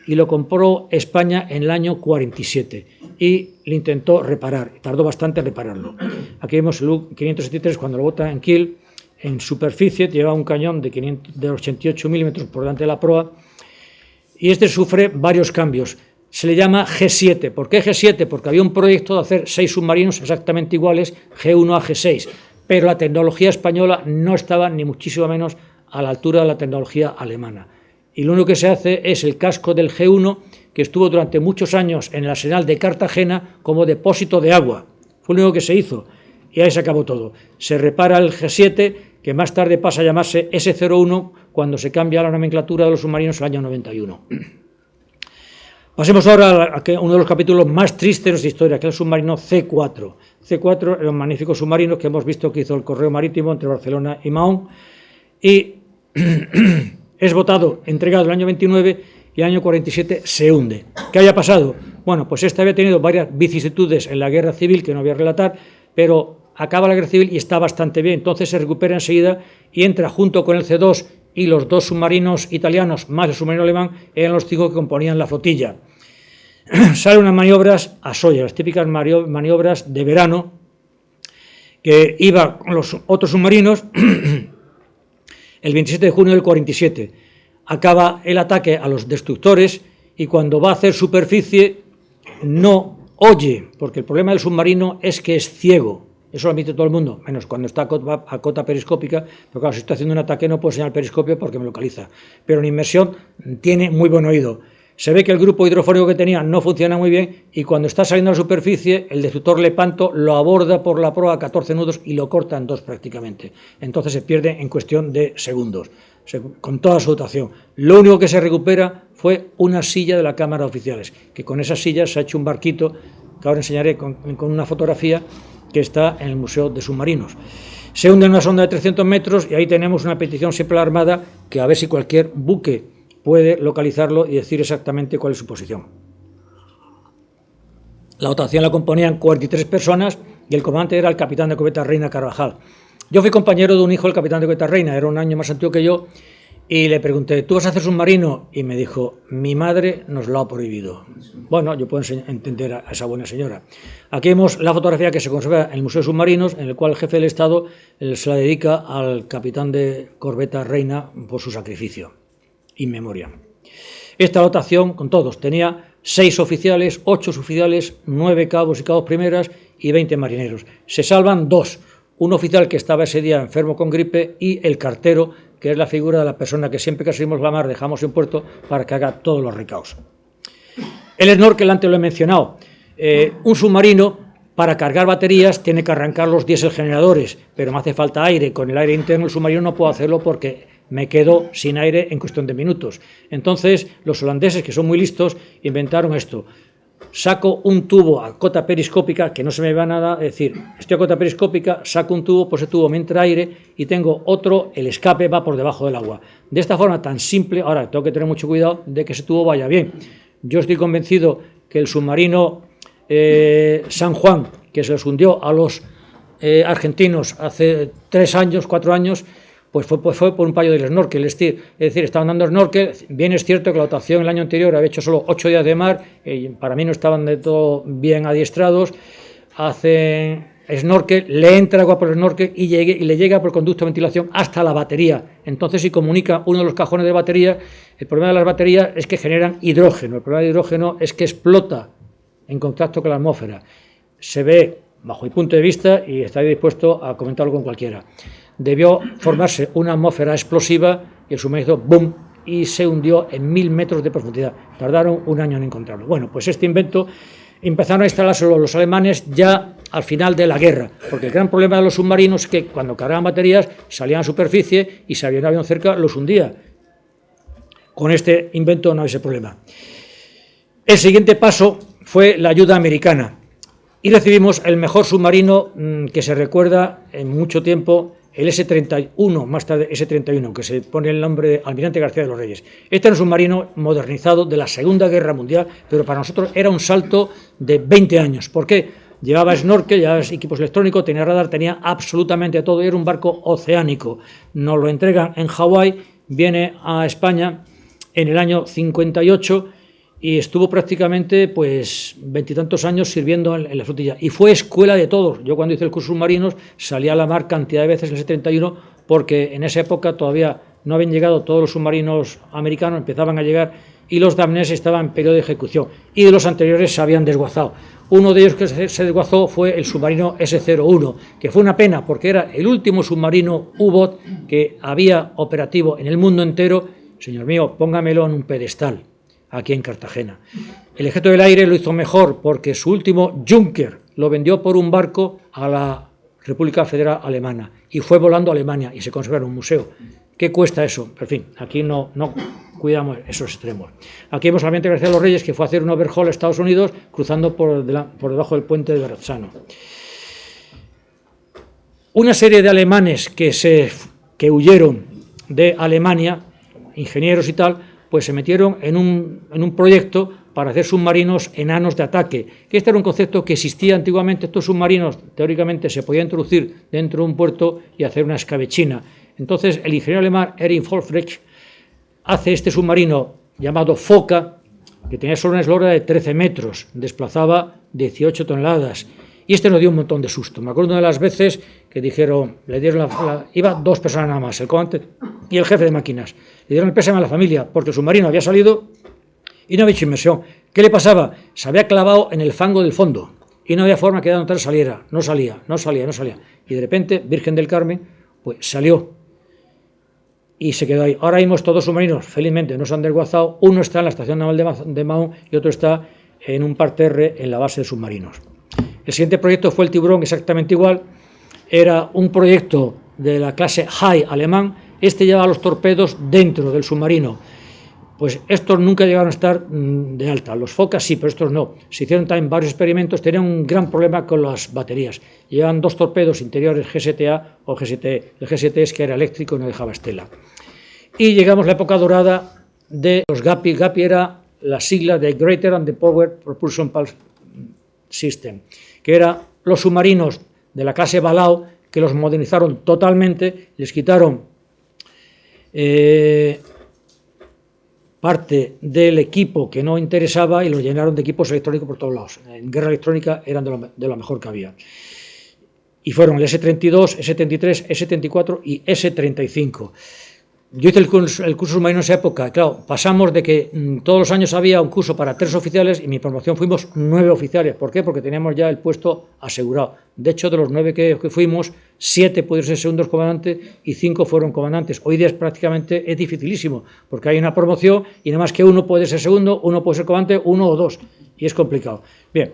y lo compró España en el año 47 y le intentó reparar, tardó bastante en repararlo. Aquí vemos el U-573 cuando lo bota en Kiel, en superficie, lleva un cañón de 88 milímetros por delante de la proa y este sufre varios cambios. Se le llama G7. ¿Por qué G7? Porque había un proyecto de hacer 6 submarinos exactamente iguales, G1 a G6, pero la tecnología española no estaba ni muchísimo menos a la altura de la tecnología alemana. Y lo único que se hace es el casco del G1, que estuvo durante muchos años en el arsenal de Cartagena como depósito de agua. Fue lo único que se hizo y ahí se acabó todo. Se repara el G7, que más tarde pasa a llamarse S01 cuando se cambia la nomenclatura de los submarinos en el año 91. Pasemos ahora a uno de los capítulos más tristes de nuestra historia, que es el submarino C4. C4 era un magnífico submarino que hemos visto que hizo el correo marítimo entre Barcelona y Mahón y es botado, entregado el año 29 y el año 47 se hunde. ¿Qué haya pasado? Bueno, pues este había tenido varias vicisitudes en la guerra civil que no voy a relatar, pero acaba la guerra civil y está bastante bien, entonces se recupera enseguida y entra junto con el C2 y los 2 submarinos italianos más el submarino alemán, eran los 5 que componían la flotilla. Salen unas maniobras a Solla, las típicas maniobras de verano, que iba con los otros submarinos el 27 de junio del 47. Acaba el ataque a los destructores y cuando va a hacer superficie no oye, porque el problema del submarino es que es ciego. Eso lo admite todo el mundo, menos cuando está a cota periscópica, pero claro, si estoy haciendo un ataque no puedo enseñar el periscopio porque me localiza. Pero en inmersión tiene muy buen oído. Se ve que el grupo hidrofónico que tenía no funciona muy bien y cuando está saliendo a la superficie, el destructor Lepanto lo aborda por la proa a 14 nudos y lo corta en 2 prácticamente. Entonces se pierde en cuestión de segundos, con toda su dotación. Lo único que se recupera fue una silla de la Cámara de Oficiales, que con esa silla se ha hecho un barquito, que ahora enseñaré con una fotografía, que está en el Museo de Submarinos. Se hunde en una sonda de 300 metros y ahí tenemos una petición siempre a la Armada, que a ver si cualquier buque puede localizarlo y decir exactamente cuál es su posición. La dotación la componían 43 personas y el comandante era el capitán de corbeta Reina Carvajal. Yo fui compañero de un hijo del capitán de corbeta Reina, era un año más antiguo que yo, y le pregunté, ¿tú vas a hacer submarino? Y me dijo, mi madre nos lo ha prohibido. Bueno, yo puedo entender a esa buena señora. Aquí vemos la fotografía que se conserva en el Museo de Submarinos, en el cual el jefe del Estado se la dedica al capitán de corbeta Reina por su sacrificio, in memoria. Esta dotación, con todos, tenía 6 oficiales, 8 suboficiales, 9 cabos y cabos primeras y 20 marineros. Se salvan 2, un oficial que estaba ese día enfermo con gripe y el cartero, que es la figura de la persona que siempre que salimos la mar dejamos en puerto para que haga todos los recaos. El snorkel, antes lo he mencionado, un submarino para cargar baterías tiene que arrancar los diésel generadores, pero me hace falta aire, con el aire interno el submarino no puedo hacerlo porque me quedo sin aire en cuestión de minutos. Entonces los holandeses, que son muy listos, inventaron esto. Saco un tubo a cota periscópica, que no se me va nada, es decir, estoy a cota periscópica, saco un tubo, por ese tubo me entra aire y tengo otro, el escape va por debajo del agua. De esta forma tan simple, ahora tengo que tener mucho cuidado de que ese tubo vaya bien. Yo estoy convencido que el submarino San Juan, que se les hundió a los argentinos hace 3 años, 4 años, pues fue por un fallo del snorkel, es decir, estaban dando snorkel, bien es cierto que la dotación el año anterior había hecho solo 8 días de mar, para mí no estaban de todo bien adiestrados, hacen snorkel, le entra agua por el snorkel y le llega por el conducto de ventilación hasta la batería, entonces si comunica uno de los cajones de batería, el problema de las baterías es que generan hidrógeno, el problema de hidrógeno es que explota en contacto con la atmósfera, se ve bajo mi punto de vista y estaré dispuesto a comentarlo con cualquiera. Debió formarse una atmósfera explosiva y el submarino hizo boom y se hundió en 1000 metros de profundidad. Tardaron 1 año en encontrarlo. Bueno, pues este invento empezaron a instalárselo los alemanes ya al final de la guerra, porque el gran problema de los submarinos es que cuando cargaban baterías salían a superficie y si había un avión cerca los hundía. Con este invento no hay ese problema. El siguiente paso fue la ayuda americana y recibimos el mejor submarino que se recuerda en mucho tiempo, el S-31, más tarde S-31, que se pone el nombre de Almirante García de los Reyes. Este era un submarino modernizado de la Segunda Guerra Mundial, pero para nosotros era un salto de 20 años. ¿Por qué? Llevaba snorkel, llevaba equipos electrónicos, tenía radar, tenía absolutamente todo, y era un barco oceánico. Nos lo entregan en Hawái, viene a España en el año 58 y estuvo prácticamente pues 20 y tantos años sirviendo en la flotilla. Y fue escuela de todos. Yo cuando hice el curso de submarinos salí a la mar cantidad de veces en el 71 porque en esa época todavía no habían llegado todos los submarinos americanos, empezaban a llegar y los danneses estaban en periodo de ejecución y de los anteriores se habían desguazado. Uno de ellos que se desguazó fue el submarino S-01, que fue una pena porque era el último submarino U-Boat que había operativo en el mundo entero. Señor mío, póngamelo en un pedestal aquí en Cartagena. El Ejército del Aire lo hizo mejor porque su último Junker lo vendió por un barco a la República Federal Alemana y fue volando a Alemania y se conserva en un museo. ¿Qué cuesta eso? En fin, aquí no cuidamos esos extremos. Aquí vemos a la García de los Reyes que fue a hacer un overhaul a Estados Unidos cruzando por debajo del puente de Verrazzano. Una serie de alemanes que huyeron de Alemania, ingenieros y tal, pues se metieron en un proyecto para hacer submarinos enanos de ataque, que este era un concepto que existía antiguamente. Estos submarinos teóricamente se podían introducir dentro de un puerto y hacer una escabechina. Entonces el ingeniero alemán Erich Wolfrecht hace este submarino llamado Foca, que tenía solo una eslora de 13 metros, desplazaba 18 toneladas, y este nos dio un montón de susto. Me acuerdo una de las veces que dijeron, le dieron iba 2 personas nada más, el comandante y el jefe de máquinas, le dieron el pésame a la familia, porque el submarino había salido y no había hecho inmersión. ¿Qué le pasaba? Se había clavado en el fango del fondo, y no había forma que de notar saliera, no salía, y de repente, Virgen del Carmen, pues salió, y se quedó ahí. Ahora mismo estos 2 submarinos, felizmente, no se han desguazado. Uno está en la estación naval de Mahón y otro está en un parterre en la base de submarinos. El siguiente proyecto fue el Tiburón, exactamente igual. Era un proyecto de la clase Hai alemán. Este llevaba los torpedos dentro del submarino. Pues estos nunca llegaron a estar de alta. Los Focas sí, pero estos no. Se hicieron también varios experimentos. Tenían un gran problema con las baterías. Llevaban 2 torpedos interiores GSTA o GST. El GST es que era eléctrico y no dejaba estela. Y llegamos a la época dorada de los Guppy. Guppy era la sigla de Greater and the Power Propulsion Pulse System, que eran los submarinos de la clase Balao, que los modernizaron totalmente, les quitaron parte del equipo que no interesaba y los llenaron de equipos electrónicos por todos lados. En guerra electrónica eran de lo mejor que había. Y fueron el S-32, S-73, S-74 y S-35. Yo hice el curso submarino en esa época. Claro, pasamos de que todos los años había un curso para 3 oficiales y en mi promoción fuimos 9 oficiales. ¿Por qué? Porque teníamos ya el puesto asegurado. De hecho, de los 9 que fuimos, 7 pudieron ser segundos comandantes y 5 fueron comandantes. Hoy día es dificilísimo, porque hay una promoción y nada más que uno puede ser segundo, uno puede ser comandante, 1 o 2, y es complicado. Bien,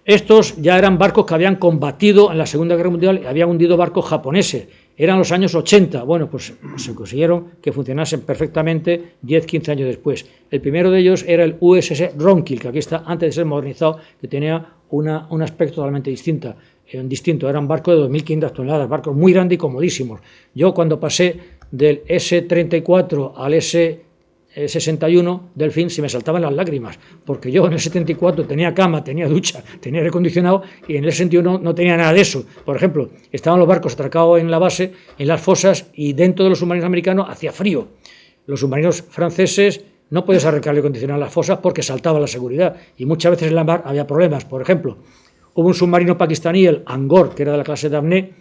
estos ya eran barcos que habían combatido en la Segunda Guerra Mundial y habían hundido barcos japoneses. Eran los años 80, bueno, pues se consiguieron que funcionasen perfectamente 10-15 años después. El primero de ellos era el USS Ronquil, que aquí está, antes de ser modernizado, que tenía un aspecto totalmente distinto. Eran barcos de 2.500 toneladas, barcos muy grandes y comodísimos. Yo cuando pasé del S-34 al S-61 Delfín se me saltaban las lágrimas, porque yo en el 74 tenía cama, tenía ducha, tenía aire acondicionado, y en el 61 no tenía nada de eso. Por ejemplo, estaban los barcos atracados en la base, en las fosas, y dentro de los submarinos americanos hacía frío. Los submarinos franceses no podías arrancar el aire acondicionado en las fosas porque saltaba la seguridad, y muchas veces en la mar había problemas. Por ejemplo, hubo un submarino pakistaní, el Angor, que era de la clase Dabneh.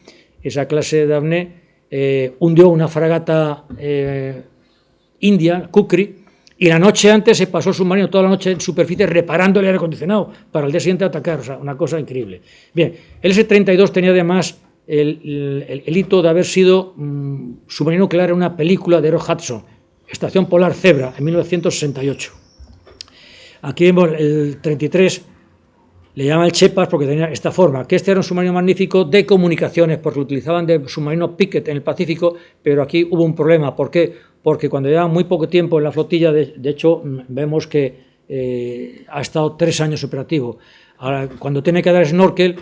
Esa clase de Dabneh hundió una fragata India, Kukri, y la noche antes se pasó el submarino toda la noche en superficie reparando el aire acondicionado para el día siguiente atacar. O sea, una cosa increíble. Bien, el S-32 tenía además el hito de haber sido submarino nuclear en una película de Rock Hudson, Estación Polar Zebra, en 1968. Aquí vemos el 33, le llaman el Chepas porque tenía esta forma, que este era un submarino magnífico de comunicaciones, porque lo utilizaban de submarino Pickett en el Pacífico, pero aquí hubo un problema. ¿Por qué? Porque cuando lleva muy poco tiempo en la flotilla, de hecho, vemos que ha estado 3 años operativo. Ahora, cuando tiene que dar snorkel,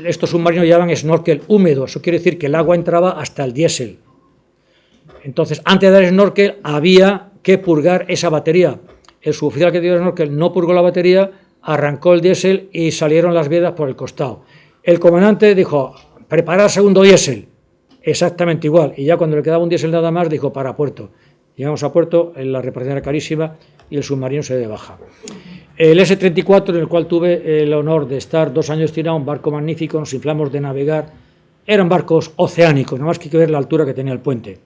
estos submarinos llevan snorkel húmedo, eso quiere decir que el agua entraba hasta el diésel. Entonces, antes de dar snorkel, había que purgar esa batería. El suboficial que dio snorkel no purgó la batería, arrancó el diésel y salieron las vedas por el costado. El comandante dijo, preparar segundo diésel, exactamente igual, y ya cuando le quedaba un diésel nada más, dijo, para puerto. Llegamos a puerto, la reparación era carísima y el submarino se dio de baja. El S-34, en el cual tuve el honor de estar 2 años tirado, un barco magnífico, nos inflamos de navegar, eran barcos oceánicos, nada más que hay que ver la altura que tenía el puente.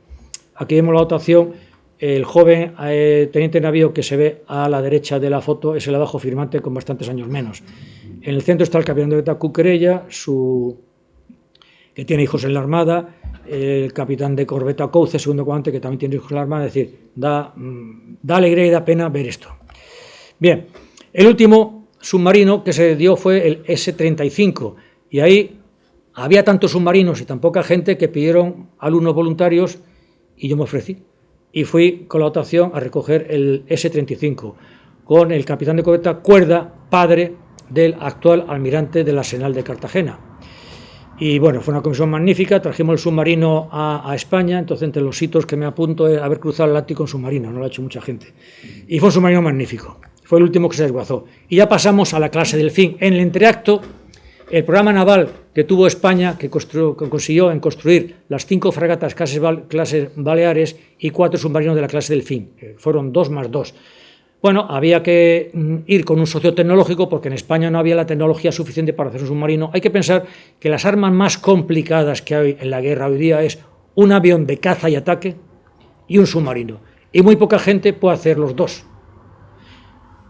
Aquí vemos la dotación, el joven teniente de navío que se ve a la derecha de la foto es el abajo firmante con bastantes años menos. En el centro está el capitán de corbeta Cuquerella, que tiene hijos en la Armada, el capitán de corbeta Couce, segundo comandante, que también tiene hijos en la Armada, es decir, da alegría y da pena ver esto. Bien, el último submarino que se dio fue el S-35, y ahí había tantos submarinos y tan poca gente que pidieron alumnos voluntarios y yo me ofrecí. Y fui con la dotación a recoger el S-35, con el capitán de corbeta Cuerda, padre del actual almirante del Arsenal de Cartagena. Y bueno, fue una comisión magnífica, trajimos el submarino a España, entonces entre los hitos que me apunto es haber cruzado el Atlántico en submarino, no lo ha hecho mucha gente. Y fue un submarino magnífico, fue el último que se desguazó. Y ya pasamos a la clase Delfín. En el entreacto, el programa naval que tuvo España, que consiguió en construir las 5 fragatas clase Baleares y 4 submarinos de la clase Delfín, fueron 2 más 2. Bueno, había que ir con un socio tecnológico porque en España no había la tecnología suficiente para hacer un submarino. Hay que pensar que las armas más complicadas que hay en la guerra hoy día es un avión de caza y ataque y un submarino. Y muy poca gente puede hacer los dos.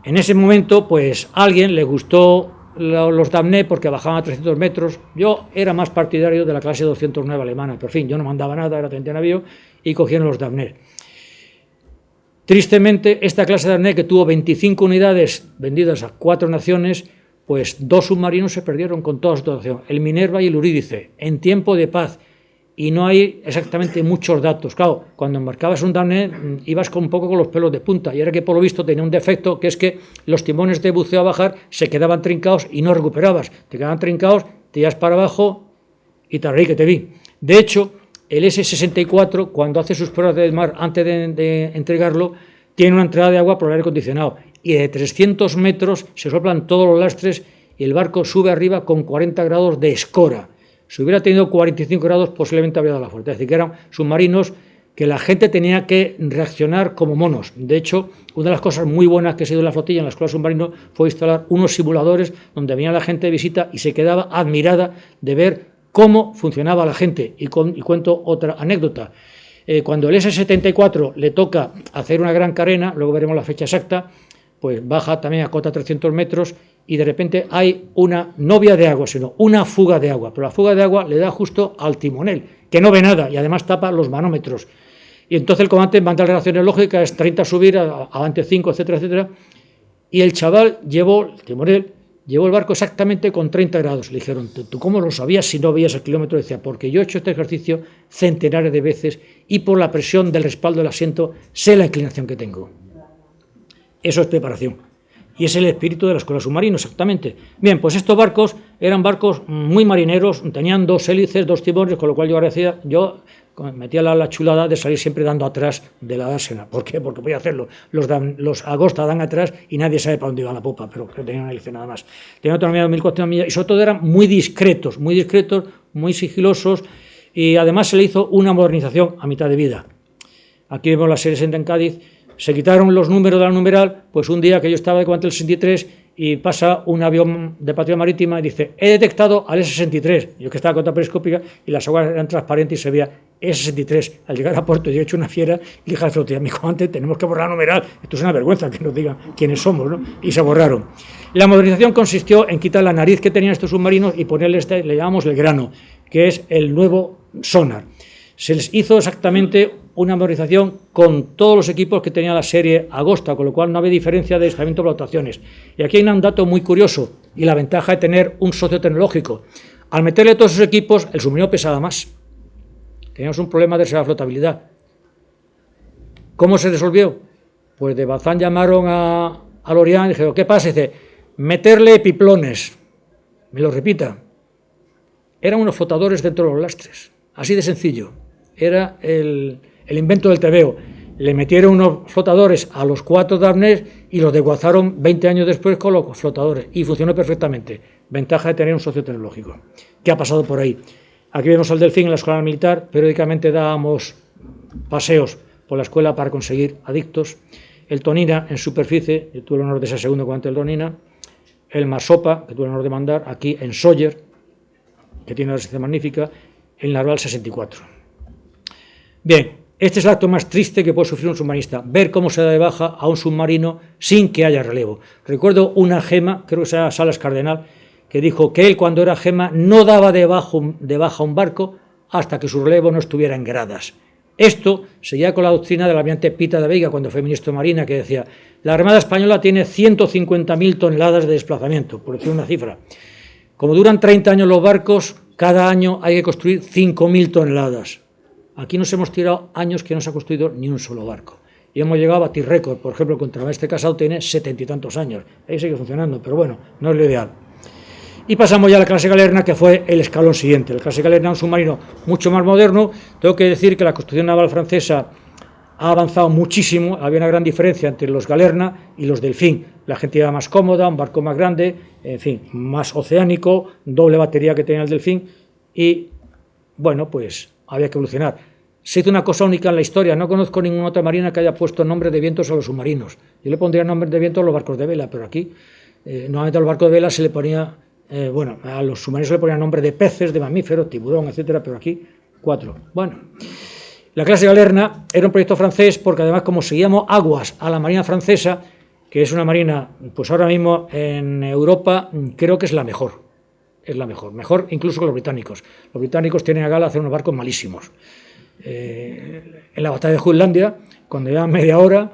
En ese momento, pues a alguien le gustó los Damné porque bajaban a 300 metros. Yo era más partidario de la clase 209 alemana, pero en fin, yo no mandaba nada, era teniente de navío y cogieron los Damné. Tristemente, esta clase de Damné, que tuvo 25 unidades vendidas a 4 naciones, pues 2 submarinos se perdieron con toda su dotación, el Minerva y el Eurídice, en tiempo de paz, y no hay exactamente muchos datos. Claro, cuando embarcabas un Damné ibas un poco con los pelos de punta, y era que por lo visto tenía un defecto, que es que los timones de buceo a bajar se quedaban trincados y no recuperabas, te quedaban trincados, te ibas para abajo y te reí que te vi. De hecho, el S-64, cuando hace sus pruebas de mar, antes de entregarlo, tiene una entrada de agua por el aire acondicionado y de 300 metros se soplan todos los lastres y el barco sube arriba con 40 grados de escora. Si hubiera tenido 45 grados, posiblemente habría dado la fuerza. Es decir, que eran submarinos que la gente tenía que reaccionar como monos. De hecho, una de las cosas muy buenas que se dio en la flotilla, en la escuela submarino, fue instalar unos simuladores donde venía la gente de visita y se quedaba admirada de ver cómo funcionaba la gente. Y cuento otra anécdota. Cuando el S-74 le toca hacer una gran carena, luego veremos la fecha exacta, pues baja también a cota 300 metros y de repente hay una no vía de agua, sino una fuga de agua. Pero la fuga de agua le da justo al timonel, que no ve nada y además tapa los manómetros. Y entonces el comandante manda relaciones lógicas, 30 subir, avante 5, etcétera, etcétera. Y el chaval el timonel, llevó el barco exactamente con 30 grados. Le dijeron, ¿tú cómo lo sabías si no veías el kilómetro? Decía, porque yo he hecho este ejercicio centenares de veces y por la presión del respaldo del asiento sé la inclinación que tengo. Eso es preparación. Y es el espíritu de la escuela submarina, exactamente. Bien, pues estos barcos eran barcos muy marineros, tenían 2 hélices, 2 timones, con lo cual yo metía la chulada de salir siempre dando atrás de la dársena. ¿Por qué? Porque podía hacerlo. Los Agosta dan atrás y nadie sabe para dónde iba la popa, pero tenían una hélice nada más. Tenían autonomía de 1.400 millas y sobre todo eran muy discretos, muy sigilosos y además se le hizo una modernización a mitad de vida. Aquí vemos la serie 60 en Cádiz. Se quitaron los números de la numeral, pues un día que yo estaba de comandante del 63 y pasa un avión de patrulla marítima y dice, he detectado al S-63, yo que estaba con otra periscópica y las aguas eran transparentes y se veía S-63. Al llegar a puerto yo he hecho una fiera y dije a la flotilla, mi comandante, tenemos que borrar la numeral, esto es una vergüenza que nos digan quiénes somos, ¿no? Y se borraron. La modernización consistió en quitar la nariz que tenían estos submarinos y ponerle le llamamos el grano, que es el nuevo sonar. Se les hizo exactamente una modernización con todos los equipos que tenía la serie Agosta, con lo cual no había diferencia de aislamiento de flotaciones. Y aquí hay un dato muy curioso y la ventaja de tener un socio tecnológico. Al meterle todos esos equipos, el submarino pesaba más. Teníamos un problema de flotabilidad. ¿Cómo se resolvió? Pues de Bazán llamaron a Lorian y dijeron, ¿qué pasa? Y dice, meterle piplones. Me lo repita. Eran unos flotadores dentro de los lastres. Así de sencillo. Era el invento del tebeo. Le metieron unos flotadores a los 4 Damnés y los desguazaron 20 años después con los flotadores y funcionó perfectamente. ventaja de tener un socio tecnológico. ¿Qué ha pasado por ahí? Aquí vemos al Delfín en la escuela militar, periódicamente dábamos paseos por la escuela para conseguir adictos. El Tonina en superficie, yo tuve el honor de ser segundo comandante del Tonina. El Marsopa, que tuve el honor de mandar, aquí en Sóller, que tiene una resistencia magnífica, el Narval 64. Bien, este es el acto más triste que puede sufrir un submarinista, ver cómo se da de baja a un submarino sin que haya relevo. Recuerdo una gema, creo que se llama Salas Cardenal, que dijo que él cuando era gema no daba de baja un barco hasta que su relevo no estuviera en gradas. Esto seguía con la doctrina del almirante Pita de Veiga cuando fue ministro de Marina, que decía: la Armada Española tiene 150.000 toneladas de desplazamiento, por decir una cifra. Como duran 30 años los barcos, cada año hay que construir 5.000 toneladas. Aquí nos hemos tirado años que no se ha construido ni un solo barco. Y hemos llegado a batir récord. Por ejemplo, el contramaestre Casado tiene 70 y tantos años. Ahí sigue funcionando, pero bueno, no es lo ideal. Y pasamos ya a la clase Galerna, que fue el escalón siguiente. La clase Galerna es un submarino mucho más moderno. Tengo que decir que la construcción naval francesa ha avanzado muchísimo. Había una gran diferencia entre los Galerna y los Delfín. La gente iba más cómoda, un barco más grande, en fin, más oceánico, doble batería que tenía el Delfín. Y, bueno, pues había que evolucionar. Se hizo una cosa única en la historia. No conozco ninguna otra marina que haya puesto nombres de vientos a los submarinos. Yo le pondría nombres de vientos a los barcos de vela, pero aquí, normalmente a los barcos de vela se le ponía... bueno, a los submarinos se le ponían nombres de peces, de mamíferos, tiburón, etcétera, pero aquí 4. Bueno, la clase Galerna era un proyecto francés porque además, como seguíamos aguas a la marina francesa, que es una marina, pues ahora mismo en Europa creo que es la mejor. Es la mejor incluso que los británicos. Los británicos tienen a gala hacer unos barcos malísimos. En la batalla de Jutlandia, cuando llevaban media hora,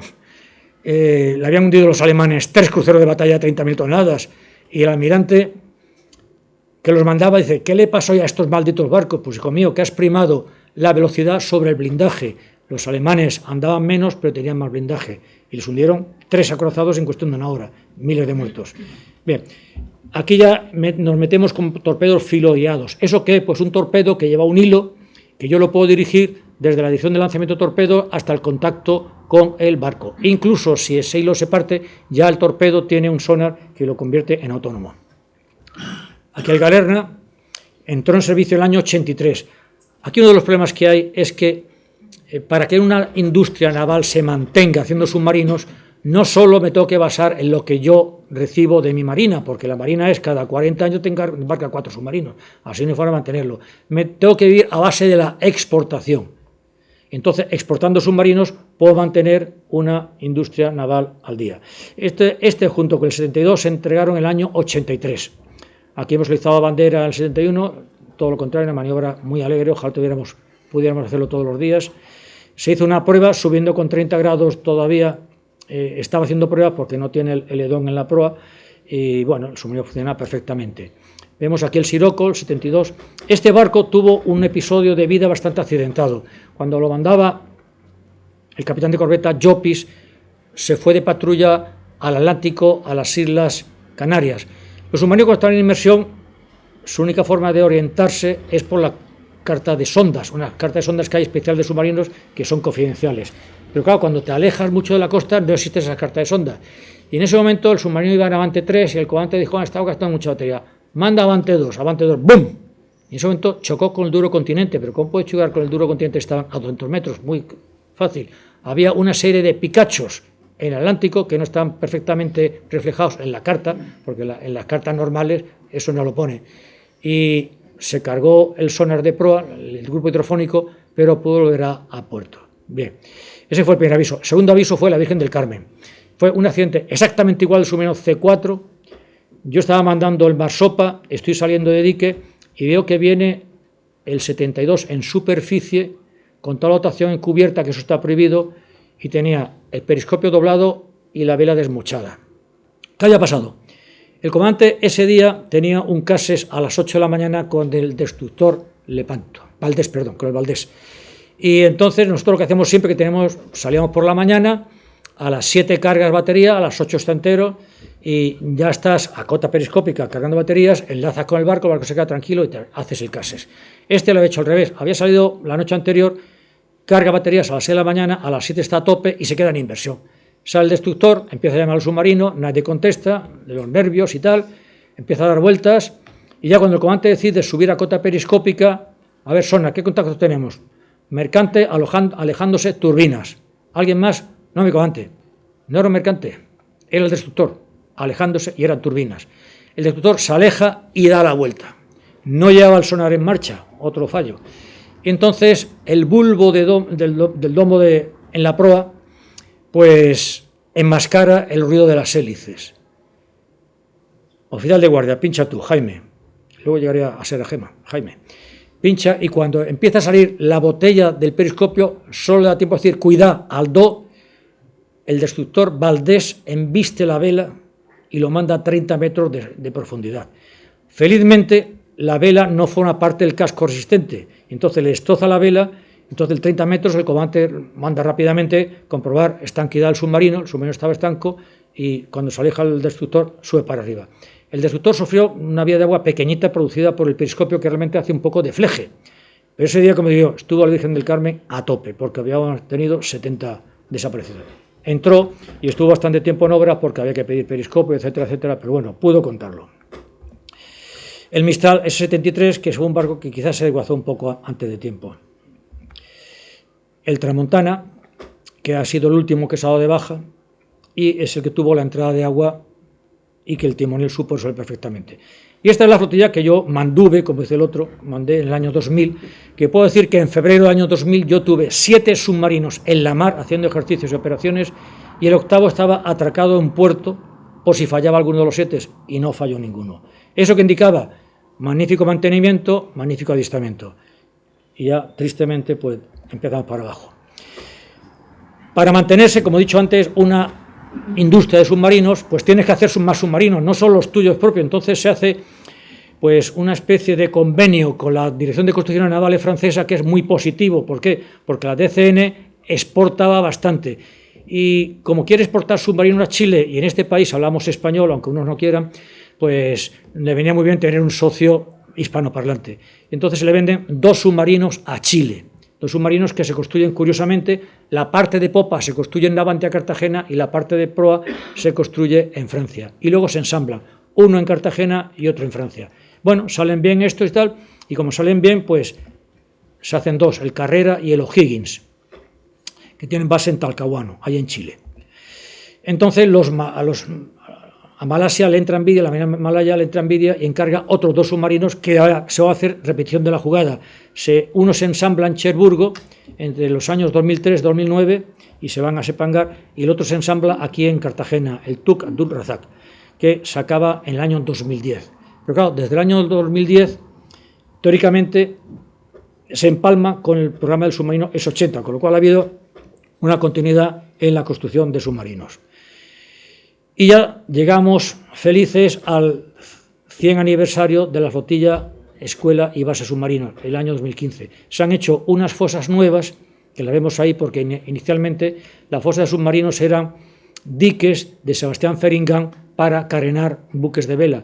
le habían hundido los alemanes 3 cruceros de batalla de 30.000 toneladas, y el almirante que los mandaba dice: ¿qué le pasó a estos malditos barcos? Pues, hijo mío, que has primado la velocidad sobre el blindaje. Los alemanes andaban menos, pero tenían más blindaje, y les hundieron 3 acorazados en cuestión de una hora, miles de muertos. Bien, aquí ya nos metemos con torpedos filoguiados. ¿Eso qué? Pues un torpedo que lleva un hilo, que yo lo puedo dirigir desde la dirección de lanzamiento de torpedo hasta el contacto con el barco. Incluso si ese hilo se parte, ya el torpedo tiene un sonar que lo convierte en autónomo. Aquí el Galerna entró en servicio el año 83. Aquí uno de los problemas que hay es que para que una industria naval se mantenga haciendo submarinos, no solo me tengo que basar en lo que yo recibo de mi marina, porque la marina es cada 40 años embarca 4 submarinos, así no hay forma de mantenerlo. Me tengo que vivir a base de la exportación. Entonces, exportando submarinos, puedo mantener una industria naval al día. Este junto con el 72 se entregaron el año 83. Aquí hemos realizado bandera en el 71, todo lo contrario, una maniobra muy alegre, ojalá pudiéramos hacerlo todos los días. Se hizo una prueba subiendo con 30 grados todavía. Estaba haciendo pruebas porque no tiene el edón en la proa y, bueno, el submarino funciona perfectamente. Vemos aquí el Sirocco, el 72. Este barco tuvo un episodio de vida bastante accidentado. Cuando lo mandaba el capitán de corbeta Llopis, se fue de patrulla al Atlántico, a las Islas Canarias. Los submarinos, cuando están en inmersión, su única forma de orientarse es por la carta de sondas, una carta de sondas que hay especial de submarinos que son confidenciales. Pero claro, cuando te alejas mucho de la costa no existe esa carta de sonda. Y en ese momento el submarino iba en Avante 3 y el comandante dijo: estaba gastando mucha batería, manda Avante 2, ¡bum! Y en ese momento chocó con el Duro Continente. Pero ¿cómo puede chocar con el Duro Continente? Estaban a 200 metros, muy fácil. Había una serie de picachos en el Atlántico que no están perfectamente reflejados en la carta, porque en las cartas normales eso no lo pone. Y se cargó el sonar de proa, el grupo hidrofónico, pero pudo volver a puerto. Bien, ese fue el primer aviso. El segundo aviso fue la Virgen del Carmen. Fue un accidente exactamente igual al submarino C4. Yo estaba mandando el Marsopa, estoy saliendo de dique y veo que viene el 72 en superficie con toda la dotación encubierta, que eso está prohibido, y tenía el periscopio doblado y la vela desmochada. ¿Qué había pasado? El comandante ese día tenía un cases a las 8 de la mañana con el destructor Valdés. Y entonces nosotros lo que hacemos siempre salíamos por la mañana, a las 7 cargas batería, a las 8 está entero, y ya estás a cota periscópica cargando baterías, enlazas con el barco se queda tranquilo y te haces el cases. Este lo había hecho al revés, había salido la noche anterior, carga baterías a las 6 de la mañana, a las 7 está a tope y se queda en inversión. Sale el destructor, empieza a llamar al submarino, nadie contesta, de los nervios y tal, empieza a dar vueltas y ya cuando el comandante decide subir a cota periscópica, a ver, Sona, ¿qué contacto tenemos? Mercante alejándose, turbinas. ¿Alguien más? No, mi comandante. No era un mercante, era el destructor, alejándose y eran turbinas. El destructor se aleja y da la vuelta. No llevaba el sonar en marcha, otro fallo. Y entonces el bulbo del domo en la proa, pues enmascara el ruido de las hélices. Oficial de guardia, pincha tú, Jaime. Luego llegaría a ser a Gema, Jaime. Pincha y cuando empieza a salir la botella del periscopio, solo le da tiempo a decir, cuidado, al do, el destructor Valdés embiste la vela y lo manda a 30 metros de profundidad. Felizmente, la vela no forma parte del casco resistente, entonces le destroza la vela, entonces el 30 metros el comandante manda rápidamente comprobar estanquidad del submarino, el submarino estaba estanco y cuando se aleja el destructor sube para arriba. El destructor sufrió una vía de agua pequeñita producida por el periscopio que realmente hace un poco de fleje, pero ese día, como digo, estuvo la Virgen del Carmen a tope porque habíamos tenido 70 desaparecidos. Entró y estuvo bastante tiempo en obra porque había que pedir periscopio, etcétera, etcétera, pero bueno, pudo contarlo. El Mistral S-73, que es un barco que quizás se desguazó un poco antes de tiempo. El Tramontana, que ha sido el último que se ha dado de baja y es el que tuvo la entrada de agua y que el timonel supo resolver perfectamente. Y esta es la flotilla que yo manduve, como dice el otro, mandé en el año 2000, que puedo decir que en febrero del año 2000 yo tuve 7 submarinos en la mar haciendo ejercicios y operaciones y el octavo estaba atracado en puerto por si fallaba alguno de los 7 y no falló ninguno. Eso que indicaba magnífico mantenimiento, magnífico adiestramiento. Y ya, tristemente, pues empezamos para abajo. Para mantenerse, como he dicho antes, una industria de submarinos, pues tienes que hacer más submarinos, no solo los tuyos propios. Entonces se hace pues una especie de convenio con la Dirección de Construcciones Navales francesa que es muy positivo. ¿Por qué? Porque la DCN exportaba bastante. Y como quiere exportar submarinos a Chile, y en este país hablamos español, aunque unos no quieran, pues le venía muy bien tener un socio hispanoparlante. Entonces se le venden 2 submarinos a Chile. 2 submarinos que se construyen, curiosamente, la parte de popa se construye en Navantia, Cartagena, y la parte de proa se construye en Francia. Y luego se ensamblan, uno en Cartagena y otro en Francia. Bueno, salen bien estos y tal, y como salen bien, pues se hacen 2, el Carrera y el O'Higgins, que tienen base en Talcahuano, ahí en Chile. Entonces a Malasia le entra envidia, la Malaya le entra envidia y encarga otros 2 submarinos que ahora se va a hacer repetición de la jugada. Uno se ensambla en Cherburgo entre los años 2003-2009 y se van a Sepangar, y el otro se ensambla aquí en Cartagena, el Tuk Abdul Razak, que se acaba en el año 2010. Pero claro, desde el año 2010, teóricamente, se empalma con el programa del submarino S-80, con lo cual ha habido una continuidad en la construcción de submarinos. Y ya llegamos felices al 100 aniversario de la flotilla, escuela y base submarinos, el año 2015. Se han hecho unas fosas nuevas, que las vemos ahí porque inicialmente las fosas de submarinos eran diques de Sebastián Feringham para carenar buques de vela,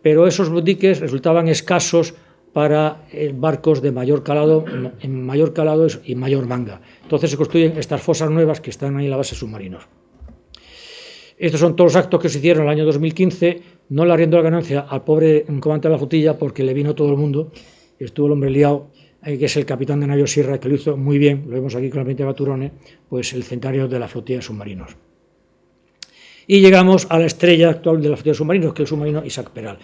pero esos diques resultaban escasos para barcos de mayor calado y mayor manga. Entonces se construyen estas fosas nuevas que están ahí en la base submarinos. Estos son todos los actos que se hicieron en el año 2015. No le arriendo la ganancia al pobre comandante de la flotilla porque le vino todo el mundo. Estuvo el hombre liado, que es el capitán de navío Sierra, que lo hizo muy bien, lo vemos aquí con la 20 Baturone, pues el centenario de la flotilla de submarinos. Y llegamos a la estrella actual de la flotilla de submarinos, que es el submarino Isaac Peral.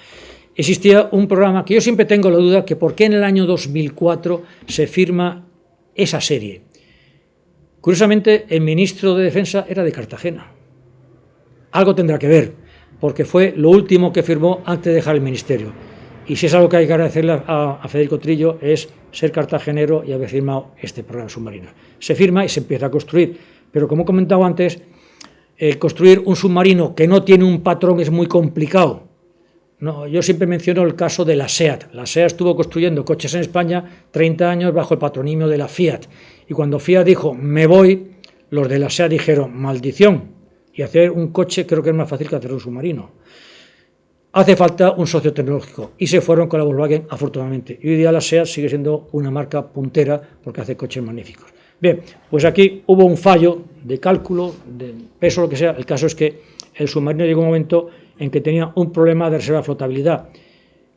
Existía un programa que yo siempre tengo la duda que por qué en el año 2004 se firma esa serie. Curiosamente, el ministro de Defensa era de Cartagena. Algo tendrá que ver, porque fue lo último que firmó antes de dejar el ministerio. Y si es algo que hay que agradecerle a Federico Trillo es ser cartagenero y haber firmado este programa submarino. Se firma y se empieza a construir, pero como he comentado antes, construir un submarino que no tiene un patrón es muy complicado. No, yo siempre menciono el caso de la SEAT. La SEAT estuvo construyendo coches en España 30 años bajo el patronimio de la Fiat. Y cuando Fiat dijo, me voy, los de la SEAT dijeron, maldición. Y hacer un coche creo que es más fácil que hacer un submarino. Hace falta un socio tecnológico. Y se fueron con la Volkswagen, afortunadamente. Y hoy día la SEAT sigue siendo una marca puntera porque hace coches magníficos. Bien, pues aquí hubo un fallo de cálculo, de peso, lo que sea. El caso es que el submarino llegó un momento en que tenía un problema de reserva de flotabilidad,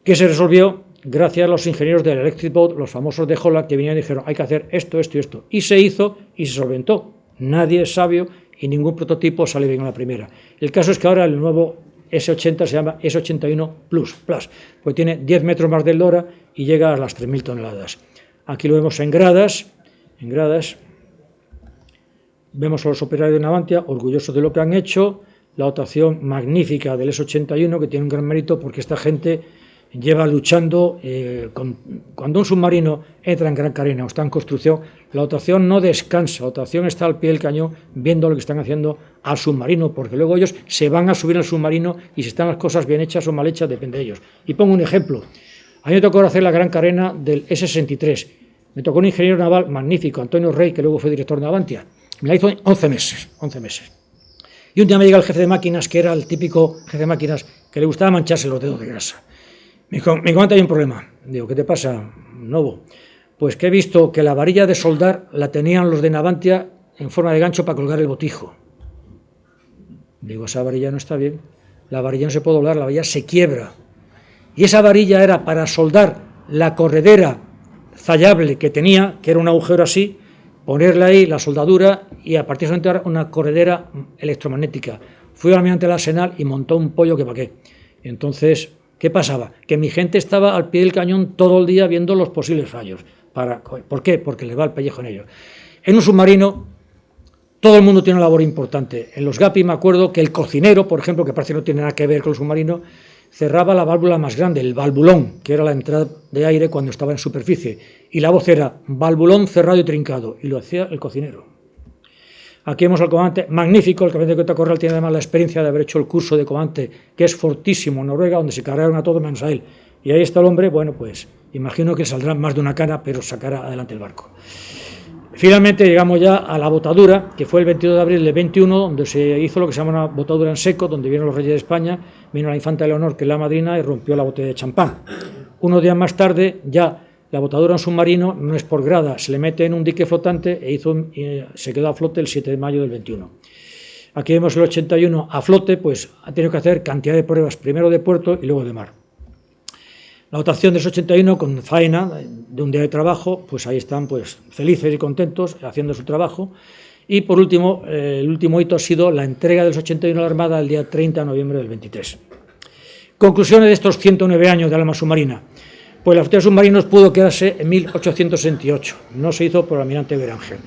que se resolvió gracias a los ingenieros del Electric Boat, los famosos de Holland, que vinieron y dijeron hay que hacer esto, esto y esto. Y se hizo y se solventó. Nadie es sabio y ningún prototipo sale bien a la primera. El caso es que ahora el nuevo S80 se llama S81 Plus, pues tiene 10 metros más de eslora y llega a las 3.000 toneladas. Aquí lo vemos en gradas. Vemos a los operarios de Navantia orgullosos de lo que han hecho, la dotación magnífica del S81, que tiene un gran mérito porque esta gente lleva luchando, cuando un submarino entra en Gran Carena o está en construcción, la dotación no descansa, la dotación está al pie del cañón viendo lo que están haciendo al submarino, porque luego ellos se van a subir al submarino y si están las cosas bien hechas o mal hechas depende de ellos. Y pongo un ejemplo, a mí me tocó hacer la Gran Carena del S63, me tocó un ingeniero naval magnífico, Antonio Rey, que luego fue director de Navantia, me la hizo en 11 meses. Y un día me llega el jefe de máquinas, que era el típico jefe de máquinas, que le gustaba mancharse los dedos de grasa. Me comenta, hay un problema. Digo, ¿qué te pasa, Novo? Pues que he visto que la varilla de soldar la tenían los de Navantia en forma de gancho para colgar el botijo. Digo, esa varilla no está bien. La varilla no se puede doblar, la varilla se quiebra. Y esa varilla era para soldar la corredera zallable que tenía, que era un agujero así, ponerle ahí la soldadura y a partir de eso una corredera electromagnética. Fui al almirante del Arsenal y montó un pollo que pa' qué. Entonces, ¿qué pasaba? Que mi gente estaba al pie del cañón todo el día viendo los posibles fallos. ¿Por qué? Porque les va el pellejo en ellos. En un submarino, todo el mundo tiene una labor importante. En los GAPI me acuerdo que el cocinero, por ejemplo, que parece que no tiene nada que ver con el submarino, cerraba la válvula más grande, el valvulón, que era la entrada de aire cuando estaba en superficie. Y la voz era valvulón cerrado y trincado, y lo hacía el cocinero. Aquí vemos al comandante magnífico, el comandante de Cota Corral tiene además la experiencia de haber hecho el curso de comandante, que es fortísimo en Noruega, donde se cargaron a todos menos a él. Y ahí está el hombre, bueno, pues imagino que saldrá más de una cana, pero sacará adelante el barco. Finalmente llegamos ya a la botadura, que fue el 22 de abril del 21, donde se hizo lo que se llama una botadura en seco, donde vinieron los reyes de España, vino la infanta Leonor, que es la madrina, y rompió la botella de champán. Unos días más tarde, ya la botadura en submarino no es por grada, se le mete en un dique flotante se quedó a flote el 7 de mayo del 21. Aquí vemos el 81 a flote, pues ha tenido que hacer cantidad de pruebas, primero de puerto y luego de mar. La dotación del 81 con faena de un día de trabajo, pues ahí están pues felices y contentos haciendo su trabajo. Y por último, el último hito ha sido la entrega del 81 a la Armada el día 30 de noviembre del 23. Conclusiones de estos 109 años de Alarma Submarina. Pues la flotilla de submarinos pudo quedarse en 1868, no se hizo por el almirante Beranger.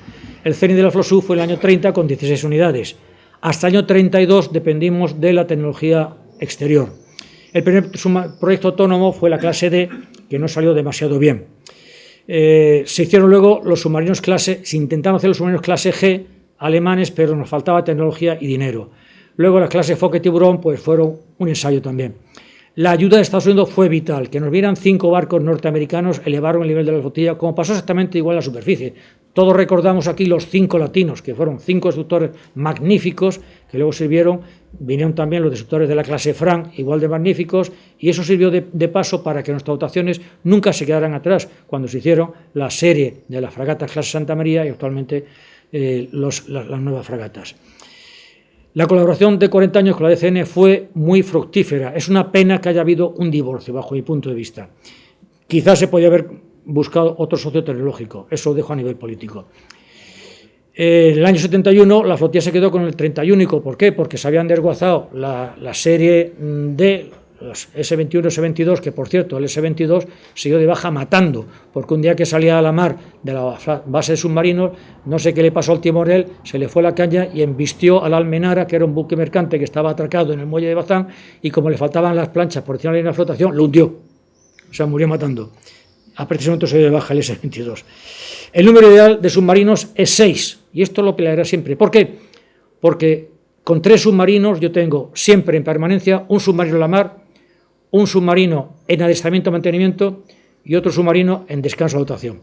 El cenit de la FLOSU fue el año 30 con 16 unidades. Hasta el año 32 dependimos de la tecnología exterior. El primer proyecto autónomo fue la clase D, que no salió demasiado bien. Se hicieron luego los submarinos clase, se intentaron hacer los submarinos clase G alemanes, pero nos faltaba tecnología y dinero. Luego las clases Fokker y Tiburón pues fueron un ensayo también. La ayuda de Estados Unidos fue vital. Que nos vieran 5 barcos norteamericanos elevaron el nivel de la flotilla, como pasó exactamente igual a la superficie. Todos recordamos aquí los 5 latinos, que fueron 5 destructores magníficos, que luego sirvieron, vinieron también los destructores de la clase Frank, igual de magníficos, y eso sirvió de paso para que nuestras dotaciones nunca se quedaran atrás, cuando se hicieron la serie de las fragatas clase Santa María y actualmente las nuevas fragatas. La colaboración de 40 años con la DCN fue muy fructífera. Es una pena que haya habido un divorcio, bajo mi punto de vista. Quizás se podía haber buscado otro socio tecnológico, eso lo dejo a nivel político. En el año 71 la flotilla se quedó con el 31. ¿Por qué? Porque se habían desguazado la serie D, los S-21, S-22, que por cierto el S-22 siguió de baja matando, porque un día que salía a la mar de la base de submarinos, no sé qué le pasó al timonel, se le fue la caña y embistió a la Almenara, que era un buque mercante que estaba atracado en el muelle de Bazán, y como le faltaban las planchas por encima de la línea de flotación, lo hundió, o sea, murió matando. A partir de ese momento se dio de baja el S-22. El número ideal de submarinos es 6, y esto lo pelearé siempre. ¿Por qué? Porque con 3 submarinos yo tengo siempre en permanencia un submarino en la mar, un submarino en adestramiento y mantenimiento y otro submarino en descanso de dotación.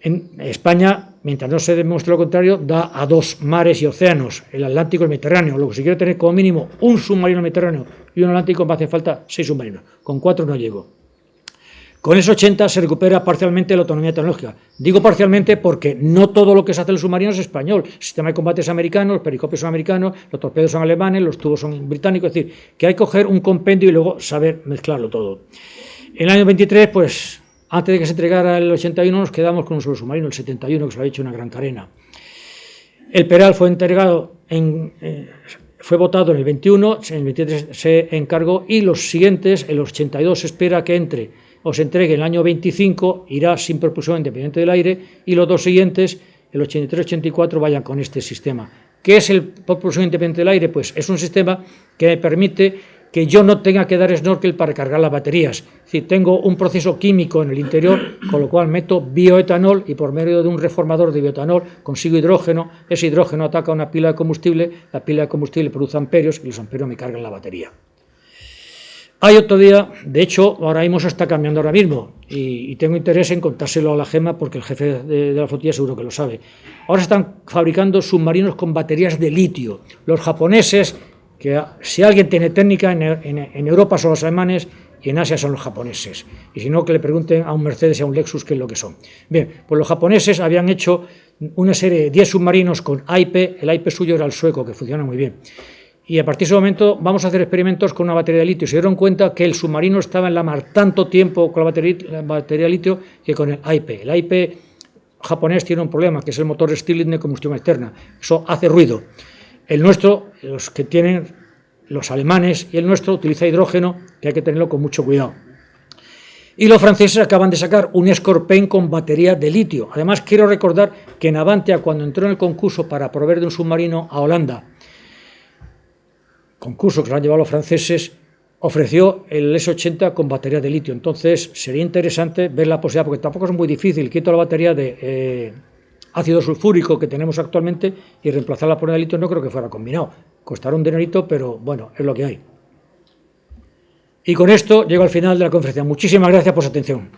En España, mientras no se demuestre lo contrario, da a 2 mares y océanos, el Atlántico y el Mediterráneo. Lo que si quiero tener como mínimo un submarino mediterráneo y un Atlántico, me hace falta 6 submarinos. Con 4 no llego. Con el 80 se recupera parcialmente la autonomía tecnológica. Digo parcialmente porque no todo lo que se hace en el submarino es español. El sistema de combate es americano, los periscopios son americanos, los torpedos son alemanes, los tubos son británicos. Es decir, que hay que coger un compendio y luego saber mezclarlo todo. En el año 23, pues, antes de que se entregara el 81, nos quedamos con un solo submarino, el 71, que se lo había hecho una gran carena. El Peral fue entregado fue votado en el 21, en el 23 se encargó y los siguientes, el 82 se espera que entre o se entregue en el año 25, irá sin propulsión independiente del aire, y los dos siguientes, el 83-84, vayan con este sistema. ¿Qué es el propulsión independiente del aire? Pues es un sistema que me permite que yo no tenga que dar snorkel para cargar las baterías. Es decir, tengo un proceso químico en el interior, con lo cual meto bioetanol y por medio de un reformador de bioetanol consigo hidrógeno. Ese hidrógeno ataca una pila de combustible, la pila de combustible produce amperios y los amperios me cargan la batería. Hay otro día, de hecho, ahora mismo se está cambiando ahora mismo y tengo interés en contárselo a la GEMA porque el jefe de la flotilla seguro que lo sabe. Ahora se están fabricando submarinos con baterías de litio. Los japoneses, que si alguien tiene técnica en Europa son los alemanes y en Asia son los japoneses. Y si no, que le pregunten a un Mercedes y a un Lexus qué es lo que son. Bien, pues los japoneses habían hecho una serie de 10 submarinos con AIP. El AIP suyo era el sueco, que funciona muy bien. Y a partir de ese momento vamos a hacer experimentos con una batería de litio. Se dieron cuenta que el submarino estaba en la mar tanto tiempo con la batería de litio que con el AIP. El AIP japonés tiene un problema, que es el motor Stirling de combustión externa. Eso hace ruido. El nuestro, los que tienen los alemanes y el nuestro, utiliza hidrógeno, que hay que tenerlo con mucho cuidado. Y los franceses acaban de sacar un Scorpion con batería de litio. Además, quiero recordar que Navantia, cuando entró en el concurso para proveer de un submarino a Holanda, concurso que se lo han llevado los franceses, ofreció el S-80 con batería de litio. Entonces sería interesante ver la posibilidad, porque tampoco es muy difícil, quito la batería de ácido sulfúrico que tenemos actualmente y reemplazarla por una de litio. No creo que fuera combinado, costará un dinerito, pero bueno, es lo que hay. Y con esto llego al final de la conferencia. Muchísimas gracias por su atención.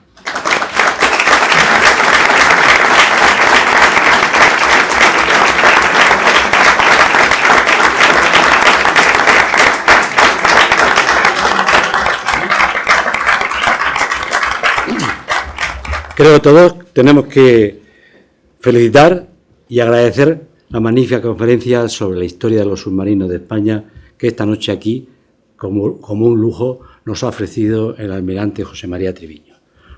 Creo que todos tenemos que felicitar y agradecer la magnífica conferencia sobre la historia de los submarinos de España que esta noche aquí, como un lujo, nos ha ofrecido el almirante José María Triviño.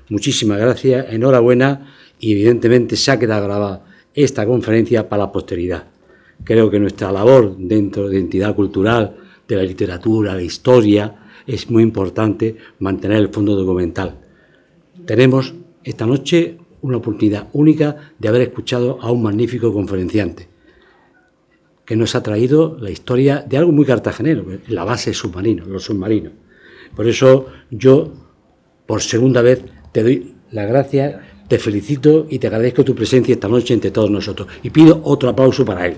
Muchísimas gracias, enhorabuena, y evidentemente se ha quedado grabada esta conferencia para la posteridad. Creo que nuestra labor dentro de entidad cultural, de la literatura, la historia, es muy importante mantener el fondo documental. Tenemos esta noche una oportunidad única de haber escuchado a un magnífico conferenciante que nos ha traído la historia de algo muy cartagenero, la base submarina, los submarinos. Por eso yo, por segunda vez, te doy las gracias, te felicito y te agradezco tu presencia esta noche entre todos nosotros. Y pido otro aplauso para él.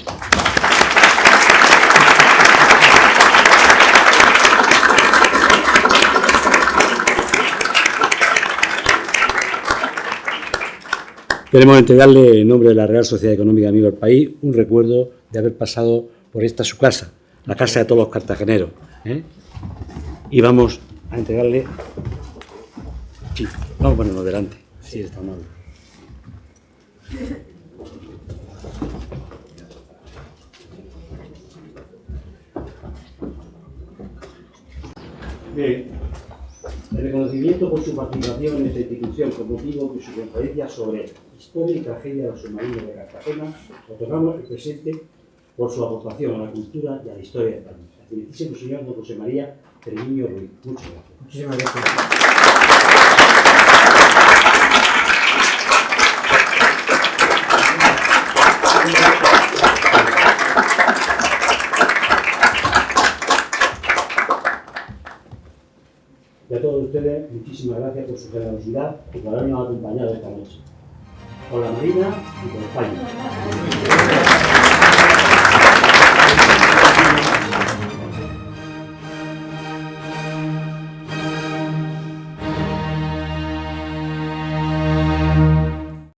Queremos entregarle, en nombre de la Real Sociedad Económica Amigos del País, un recuerdo de haber pasado por esta su casa, la casa de todos los cartageneros. Y vamos a entregarle... Sí, vamos a ponernos delante. Sí, está amable. Bien. El reconocimiento por su participación en esta institución con motivo de su conferencia sobre historia y tragedia de los submarinos de Cartagena, otorgamos el presente por su aportación a la cultura y a la historia de España. Excelentísimo señor don José María Triviño Ruiz. Muchas gracias. Muchísimas gracias. Y a todos ustedes, muchísimas gracias por su generosidad y por habernos acompañado esta noche. Por la Marina y por España.